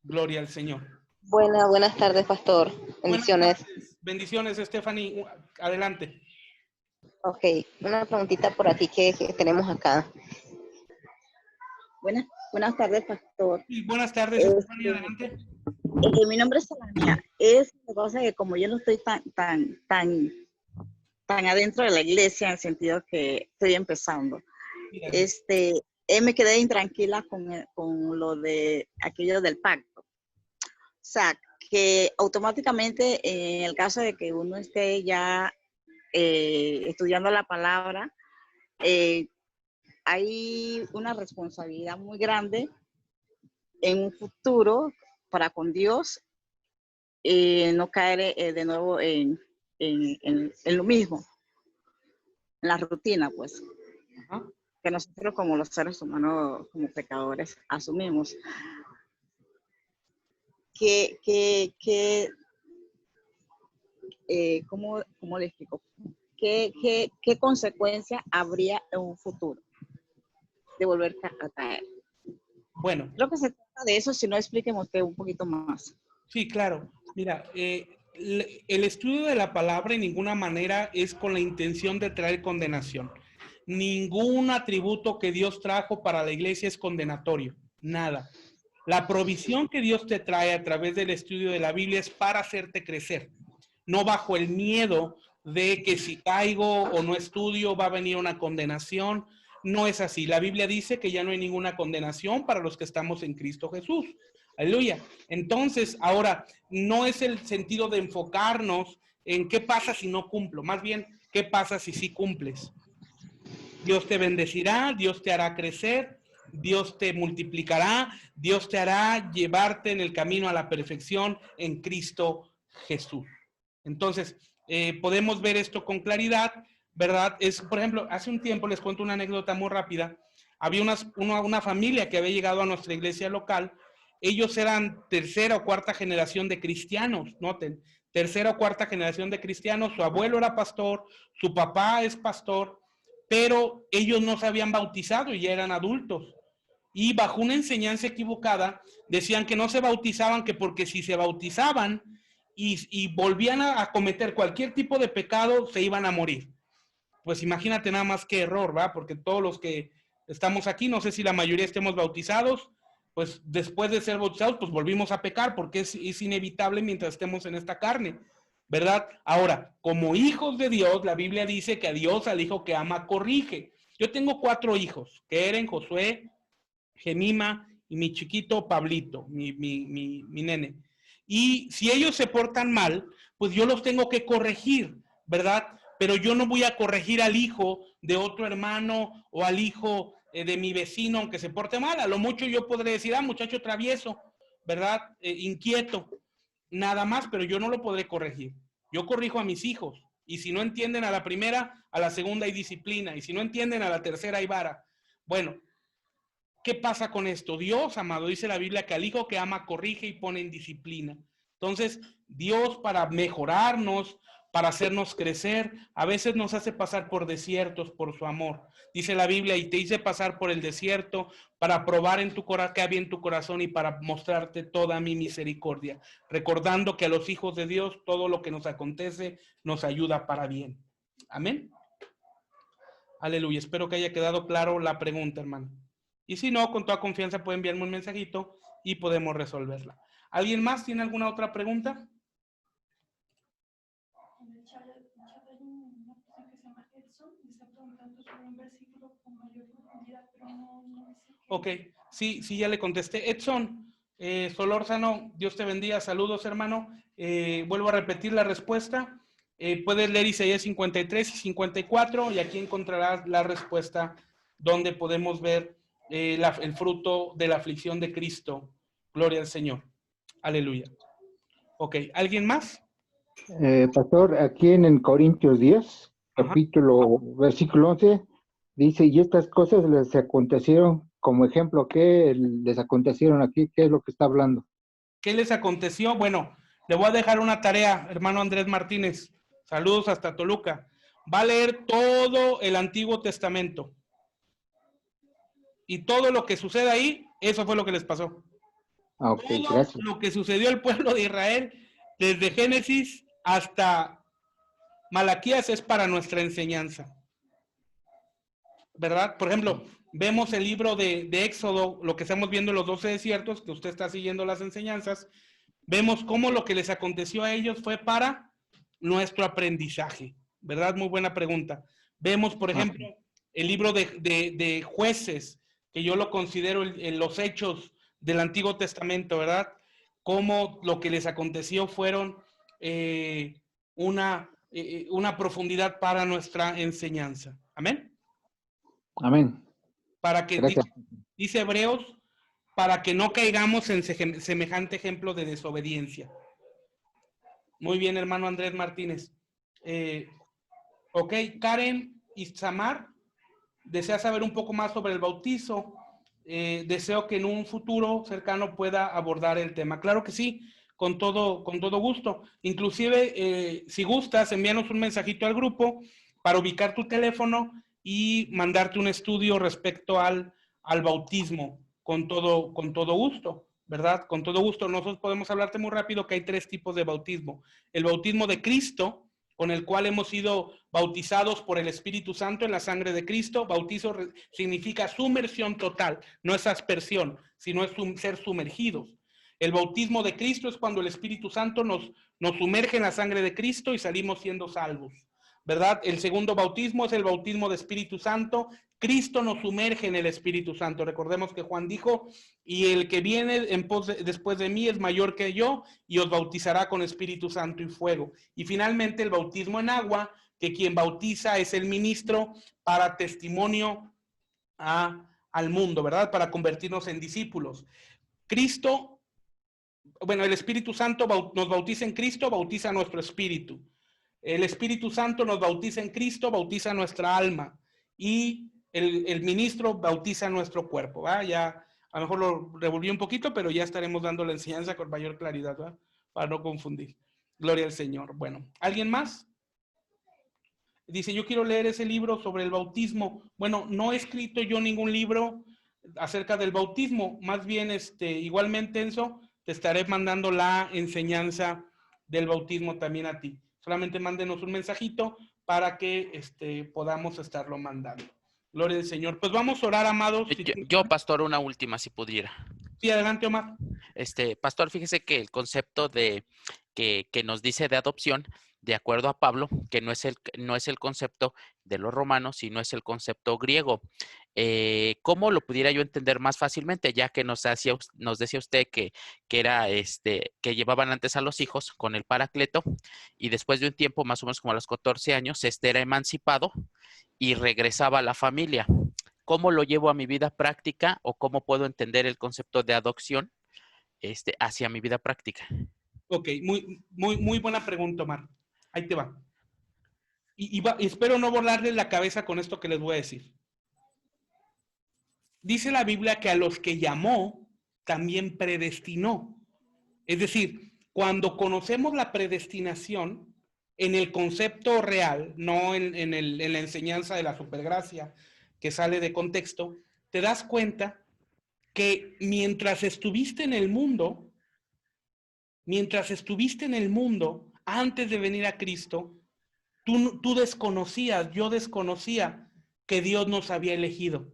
S1: Gloria al Señor.
S13: Buenas tardes, pastor. Bendiciones.
S1: Bendiciones, Stephanie. Adelante.
S13: Ok, una preguntita por aquí que tenemos acá. Buenas tardes, pastor.
S1: Sí, buenas tardes, Stephanie. Adelante.
S13: Mi nombre es Solania. Es una cosa que como yo no estoy tan adentro de la iglesia, en el sentido que estoy empezando, me quedé intranquila con lo de aquello del pacto. O sea, que automáticamente en el caso de que uno esté ya estudiando la palabra, hay una responsabilidad muy grande en un futuro para con Dios, no caer de nuevo en lo mismo, en la rutina, pues. Ajá. Que nosotros como los seres humanos, como pecadores, asumimos. ¿Cómo le explico? ¿Qué consecuencia habría en un futuro de volver a caer?
S1: Bueno.
S13: Creo que se trata de eso, si no, expliquemos un poquito más.
S1: Sí, claro. Mira, el estudio de la palabra en ninguna manera es con la intención de traer condenación. Ningún atributo que Dios trajo para la iglesia es condenatorio, nada. La provisión que Dios te trae a través del estudio de la Biblia es para hacerte crecer, no bajo el miedo de que si caigo o no estudio va a venir una condenación. No es así. La Biblia dice que ya no hay ninguna condenación para los que estamos en Cristo Jesús. Aleluya. Entonces, ahora, no es el sentido de enfocarnos en qué pasa si no cumplo, más bien, qué pasa si sí cumples. Dios te bendecirá, Dios te hará crecer, Dios te multiplicará, Dios te hará llevarte en el camino a la perfección en Cristo Jesús. Entonces, podemos ver esto con claridad ¿verdad? Es, por ejemplo, hace un tiempo, les cuento una anécdota muy rápida, había una familia que había llegado a nuestra iglesia local. Ellos eran tercera o cuarta generación de cristianos, noten, tercera o cuarta generación de cristianos, su abuelo era pastor, su papá es pastor, pero ellos no se habían bautizado y ya eran adultos. Y bajo una enseñanza equivocada, decían que no se bautizaban, que porque si se bautizaban y volvían a cometer cualquier tipo de pecado, se iban a morir. Pues imagínate nada más qué error, ¿va? Porque todos los que estamos aquí, no sé si la mayoría estemos bautizados, pues después de ser bautizados, pues volvimos a pecar, porque es inevitable mientras estemos en esta carne, ¿verdad? Ahora, como hijos de Dios, la Biblia dice que a Dios, al hijo que ama, corrige. Yo tengo 4 hijos, Keren, Josué, Gemima y mi chiquito Pablito, mi nene. Y si ellos se portan mal, pues yo los tengo que corregir, ¿verdad? Pero yo no voy a corregir al hijo de otro hermano o al hijo de mi vecino aunque se porte mal. A lo mucho yo podré decir, muchacho travieso, ¿verdad? Inquieto, nada más, pero yo no lo podré corregir. Yo corrijo a mis hijos, y si no entienden a la primera, a la segunda hay disciplina, y si no entienden a la tercera hay vara. Bueno, ¿qué pasa con esto? Dios, amado, dice la Biblia que al hijo que ama corrige y pone en disciplina. Entonces, Dios, para mejorarnos, para hacernos crecer, a veces nos hace pasar por desiertos por su amor. Dice la Biblia, y te hice pasar por el desierto para probar en tu corazón que había en tu corazón y para mostrarte toda mi misericordia, recordando que a los hijos de Dios todo lo que nos acontece nos ayuda para bien. Amén. Aleluya. Espero que haya quedado claro la pregunta, hermano. Y si no, con toda confianza puede enviarme un mensajito y podemos resolverla. ¿Alguien más tiene alguna otra pregunta?
S14: En el chat hay una persona que se llama Edson y está preguntando sobre un versículo con mayor profundidad, pero no dice.
S1: Ok, sí, ya le contesté. Edson, Solórzano, Dios te bendiga, saludos hermano. Vuelvo a repetir la respuesta. Puedes leer Isaías 53 y 54 y aquí encontrarás la respuesta donde podemos ver el fruto de la aflicción de Cristo. Gloria al Señor. Aleluya. Ok, ¿alguien más?
S15: Pastor, aquí en Corintios 10, versículo 11, dice, y estas cosas les acontecieron como ejemplo. ¿Qué les acontecieron aquí? ¿Qué es lo que está hablando?
S1: ¿Qué les aconteció? Bueno, le voy a dejar una tarea, hermano Andrés Martínez. Saludos hasta Toluca. Va a leer todo el Antiguo Testamento. Y todo lo que sucede ahí, eso fue lo que les pasó.
S15: Ok,
S1: todo
S15: gracias.
S1: lo que sucedió al pueblo de Israel, desde Génesis hasta Malaquías, es para nuestra enseñanza. ¿Verdad? Por ejemplo, vemos el libro de Éxodo, lo que estamos viendo en los 12 desiertos, que usted está siguiendo las enseñanzas, vemos cómo lo que les aconteció a ellos fue para nuestro aprendizaje, ¿verdad? Muy buena pregunta. Vemos, por ejemplo, el libro de Jueces, que yo lo considero en los hechos del Antiguo Testamento, ¿verdad? Cómo lo que les aconteció fueron una profundidad para nuestra enseñanza. Amén.
S15: Amén.
S1: Para que,
S15: Gracias.
S1: dice Hebreos, para que no caigamos en semejante ejemplo de desobediencia. Muy bien, hermano Andrés Martínez. Ok, Karen Itzamar desea saber un poco más sobre el bautizo. Deseo que en un futuro cercano pueda abordar el tema. Claro que sí, con todo gusto. Inclusive, si gustas, envíanos un mensajito al grupo para ubicar tu teléfono y mandarte un estudio respecto al bautismo, con todo gusto, ¿verdad? Con todo gusto. Nosotros podemos hablarte muy rápido que hay 3 tipos de bautismo. El bautismo de Cristo, con el cual hemos sido bautizados por el Espíritu Santo en la sangre de Cristo. Bautizo significa sumersión total, no es aspersión, sino es ser sumergidos. El bautismo de Cristo es cuando el Espíritu Santo nos sumerge en la sangre de Cristo y salimos siendo salvos, ¿verdad? El segundo bautismo es el bautismo de Espíritu Santo. Cristo nos sumerge en el Espíritu Santo. Recordemos que Juan dijo, y el que viene después de mí es mayor que yo y os bautizará con Espíritu Santo y fuego. Y finalmente el bautismo en agua, que quien bautiza es el ministro para testimonio al mundo, ¿verdad? Para convertirnos en discípulos. Cristo, bueno, el Espíritu Santo nos bautiza en Cristo, bautiza nuestro espíritu. El Espíritu Santo nos bautiza en Cristo, bautiza nuestra alma. Y el ministro bautiza nuestro cuerpo. ¿Va? Ya a lo mejor lo revolví un poquito, pero ya estaremos dando la enseñanza con mayor claridad, ¿va? Para no confundir. Gloria al Señor. Bueno, ¿alguien más? Dice, yo quiero leer ese libro sobre el bautismo. Bueno, no he escrito yo ningún libro acerca del bautismo. Más bien, igualmente, Enzo, te estaré mandando la enseñanza del bautismo también a ti. Solamente mándenos un mensajito para que podamos estarlo mandando. Gloria al Señor. Pues vamos a orar, amados.
S7: Yo, pastor, una última, si pudiera.
S1: Sí, adelante, Omar.
S7: Pastor, fíjese que el concepto de que nos dice de adopción, de acuerdo a Pablo, que no es el concepto de los romanos, sino es el concepto griego. ¿Cómo lo pudiera yo entender más fácilmente? Ya que nos decía usted que era que llevaban antes a los hijos con el Paracleto, y después de un tiempo, más o menos como a los 14 años, era emancipado y regresaba a la familia. ¿Cómo lo llevo a mi vida práctica o cómo puedo entender el concepto de adopción hacia mi vida práctica?
S1: Ok, muy buena pregunta, Omar. Ahí te va. Y espero no volarles la cabeza con esto que les voy a decir. Dice la Biblia que a los que llamó, también predestinó. Es decir, cuando conocemos la predestinación, en el concepto real, no en la enseñanza de la supergracia que sale de contexto, te das cuenta que mientras estuviste en el mundo, antes de venir a Cristo, tú desconocías, yo desconocía que Dios nos había elegido.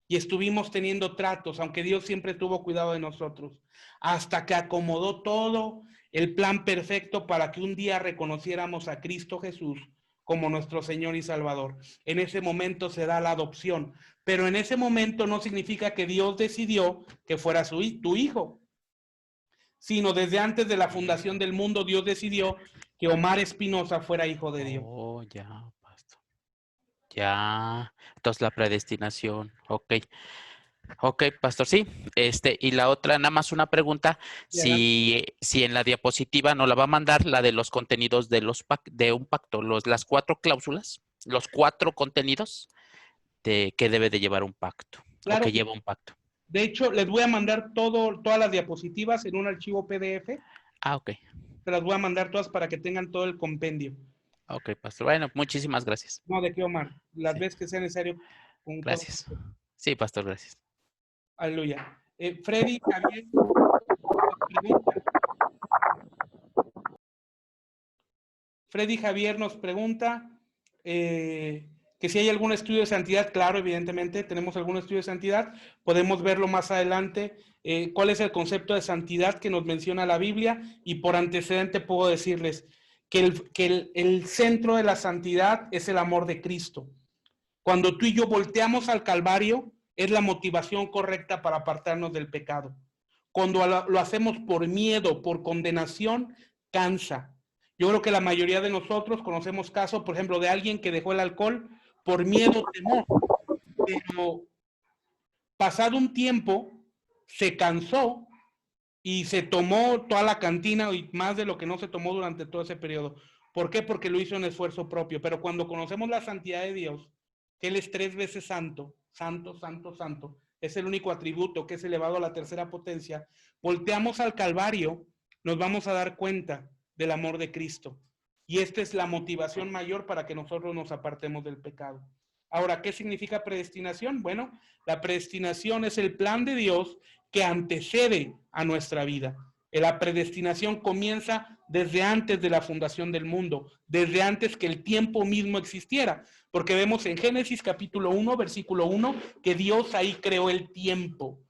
S1: Y estuvimos teniendo tratos, aunque Dios siempre tuvo cuidado de nosotros, hasta que acomodó todo el plan perfecto para que un día reconociéramos a Cristo Jesús como nuestro Señor y Salvador. En ese momento se da la adopción, pero en ese momento no significa que Dios decidió que fuera tu hijo, sino desde antes de la fundación del mundo, Dios decidió que Omar Espinosa fuera hijo de Dios.
S7: Oh, ya, pastor. Ya, entonces la predestinación, ok. Ok, pastor, sí. Y la otra, nada más una pregunta, si en la diapositiva nos la va a mandar la de los contenidos de un pacto, las 4 cláusulas, los 4 contenidos que debe de llevar un pacto,
S1: claro,
S7: o que lleva un pacto.
S1: De hecho, les voy a mandar todas las diapositivas en un archivo PDF.
S7: Ah, ok.
S1: Se las voy a mandar todas para que tengan todo el compendio.
S7: Ok, pastor. Bueno, muchísimas gracias.
S1: No, ¿de qué, Omar? Las veces que sea necesario.
S7: Gracias. Sí, pastor, gracias.
S1: Aleluya. Freddy Javier nos pregunta que si hay algún estudio de santidad. Claro, evidentemente, tenemos algún estudio de santidad. Podemos verlo más adelante. ¿Cuál es el concepto de santidad que nos menciona la Biblia? Y por antecedente puedo decirles que el centro de la santidad es el amor de Cristo. Cuando tú y yo volteamos al Calvario, es la motivación correcta para apartarnos del pecado. Cuando lo hacemos por miedo, por condenación, cansa. Yo creo que la mayoría de nosotros conocemos casos, por ejemplo, de alguien que dejó el alcohol por miedo, temor, pero pasado un tiempo se cansó y se tomó toda la cantina y más de lo que no se tomó durante todo ese periodo. ¿Por qué? Porque lo hizo en esfuerzo propio. Pero cuando conocemos la santidad de Dios, que Él es 3 veces santo, santo, santo, santo, es el único atributo que es elevado a la tercera potencia, volteamos al Calvario, nos vamos a dar cuenta del amor de Cristo. Y esta es la motivación mayor para que nosotros nos apartemos del pecado. Ahora, ¿qué significa predestinación? Bueno, la predestinación es el plan de Dios que antecede a nuestra vida. La predestinación comienza desde antes de la fundación del mundo, desde antes que el tiempo mismo existiera, porque vemos en Génesis capítulo 1, versículo 1, que Dios ahí creó el tiempo.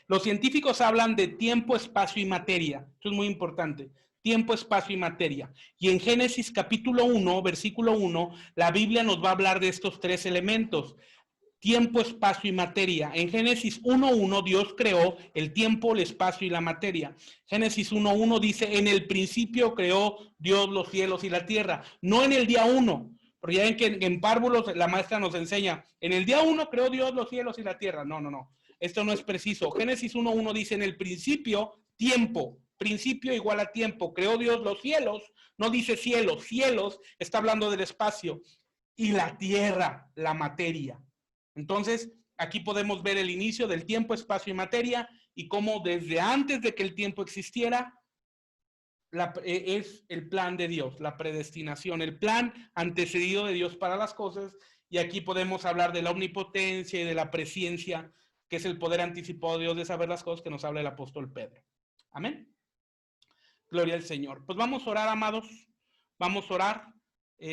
S1: Los científicos hablan de tiempo, espacio y materia. Esto es muy importante. Tiempo, espacio y materia. Y en Génesis capítulo 1, versículo 1, la Biblia nos va a hablar de estos 3 elementos. Tiempo, espacio y materia. En Génesis 1.1 Dios creó el tiempo, el espacio y la materia. Génesis 1.1 dice, en el principio creó Dios los cielos y la tierra. No en el día 1, porque ya ven que en párvulos la maestra nos enseña, en el día 1 creó Dios los cielos y la tierra. No. Esto no es preciso. Génesis 1.1 dice, en el principio, tiempo. principio igual a tiempo. Creó Dios los cielos, no dice cielos, cielos, está hablando del espacio. Y la tierra, la materia. Entonces, aquí podemos ver el inicio del tiempo, espacio y materia, y cómo desde antes de que el tiempo existiera, es el plan de Dios, la predestinación, el plan antecedido de Dios para las cosas. Y aquí podemos hablar de la omnipotencia y de la presciencia, que es el poder anticipado de Dios de saber las cosas, que nos habla el apóstol Pedro. Amén. Gloria al Señor. Pues vamos a orar, amados. Vamos a orar,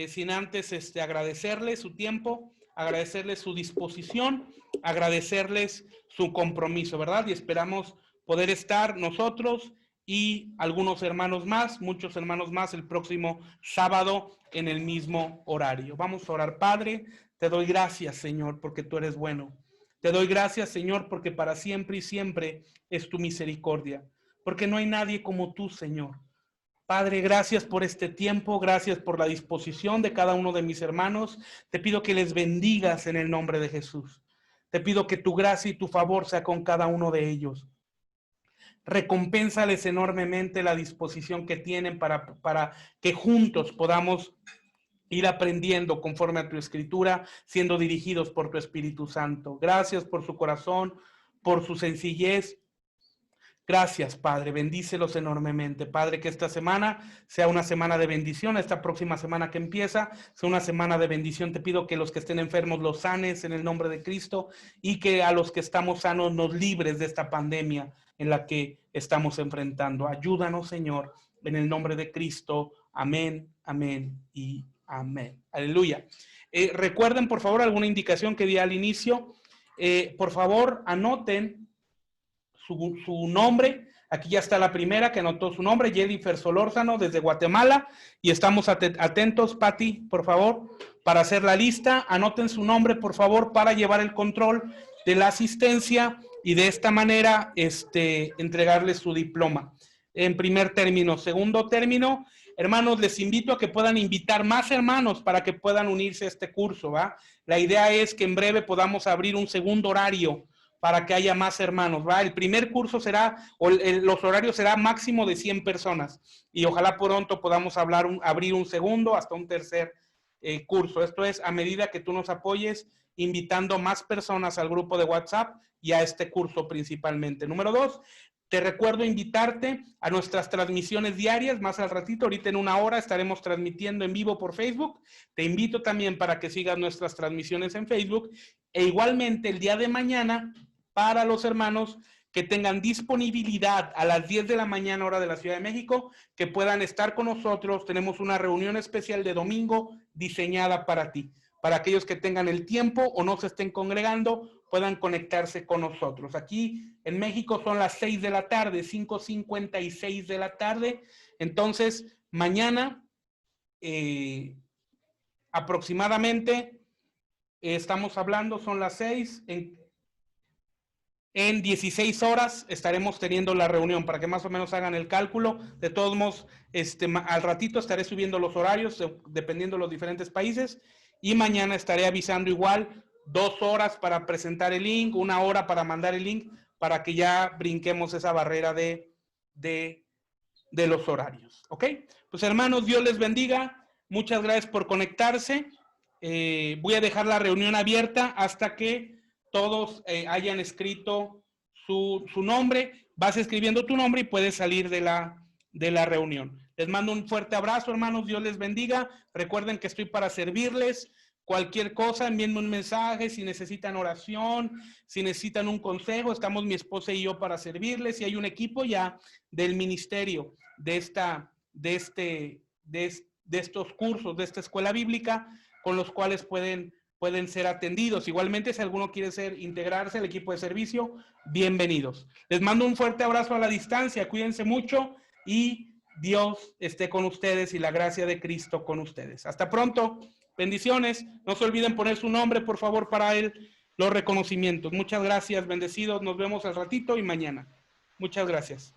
S1: sin antes agradecerles su tiempo, agradecerles su disposición, agradecerles su compromiso, ¿verdad? Y esperamos poder estar nosotros y algunos hermanos más, muchos hermanos más, el próximo sábado en el mismo horario. Vamos a orar. Padre, te doy gracias, Señor, porque tú eres bueno. Te doy gracias, Señor, porque para siempre y siempre es tu misericordia, porque no hay nadie como tú, Señor. Padre, gracias por este tiempo, gracias por la disposición de cada uno de mis hermanos. Te pido que les bendigas en el nombre de Jesús. Te pido que tu gracia y tu favor sea con cada uno de ellos. Recompénsales enormemente la disposición que tienen para que juntos podamos ir aprendiendo conforme a tu escritura, siendo dirigidos por tu Espíritu Santo. Gracias por su corazón, por su sencillez. Gracias, Padre, bendícelos enormemente. Padre, que esta semana sea una semana de bendición, esta próxima semana que empieza sea una semana de bendición. Te pido que los que estén enfermos los sanes en el nombre de Cristo y que a los que estamos sanos nos libres de esta pandemia en la que estamos enfrentando. Ayúdanos, Señor, en el nombre de Cristo. Amén, amén y amén. Aleluya. Recuerden, por favor, alguna indicación que di al inicio. Por favor, anoten su nombre. Aquí ya está la primera que anotó su nombre, Jennifer Solórzano, desde Guatemala, y estamos atentos, Pati, por favor, para hacer la lista. Anoten su nombre, por favor, para llevar el control de la asistencia y de esta manera entregarles su diploma. En primer término. Segundo término, hermanos, les invito a que puedan invitar más hermanos para que puedan unirse a este curso, ¿va? La idea es que en breve podamos abrir un segundo horario para que haya más hermanos, ¿va? El primer curso será, los horarios será máximo de 100 personas y ojalá pronto podamos abrir un segundo hasta un tercer curso. Esto es a medida que tú nos apoyes invitando más personas al grupo de WhatsApp y a este curso principalmente. Número 2, te recuerdo invitarte a nuestras transmisiones diarias, más al ratito, ahorita en una hora estaremos transmitiendo en vivo por Facebook. Te invito también para que sigas nuestras transmisiones en Facebook e igualmente el día de mañana para los hermanos que tengan disponibilidad a las 10 de la mañana hora de la Ciudad de México, que puedan estar con nosotros. Tenemos una reunión especial de domingo diseñada para ti. Para aquellos que tengan el tiempo o no se estén congregando, puedan conectarse con nosotros. Aquí en México son las 6 de la tarde, 5:56 de la tarde. Entonces, mañana aproximadamente, estamos hablando, son las 6, en 16 horas estaremos teniendo la reunión para que más o menos hagan el cálculo. De todos modos, al ratito estaré subiendo los horarios dependiendo de los diferentes países y mañana estaré avisando igual 2 horas para presentar el link, 1 hora para mandar el link para que ya brinquemos esa barrera de los horarios. ¿Ok? Pues hermanos, Dios les bendiga. Muchas gracias por conectarse. Voy a dejar la reunión abierta hasta que todos hayan escrito su nombre. Vas escribiendo tu nombre y puedes salir de la reunión. Les mando un fuerte abrazo, hermanos. Dios les bendiga. Recuerden que estoy para servirles. Cualquier cosa, envíenme un mensaje. Si necesitan oración, si necesitan un consejo, estamos mi esposa y yo para servirles. Y hay un equipo ya del ministerio de estos cursos, de esta escuela bíblica, con los cuales pueden ser atendidos. Igualmente, si alguno quiere integrarse al equipo de servicio, bienvenidos. Les mando un fuerte abrazo a la distancia. Cuídense mucho y Dios esté con ustedes y la gracia de Cristo con ustedes. Hasta pronto. Bendiciones. No se olviden poner su nombre, por favor, para los reconocimientos. Muchas gracias. Bendecidos. Nos vemos al ratito y mañana. Muchas gracias.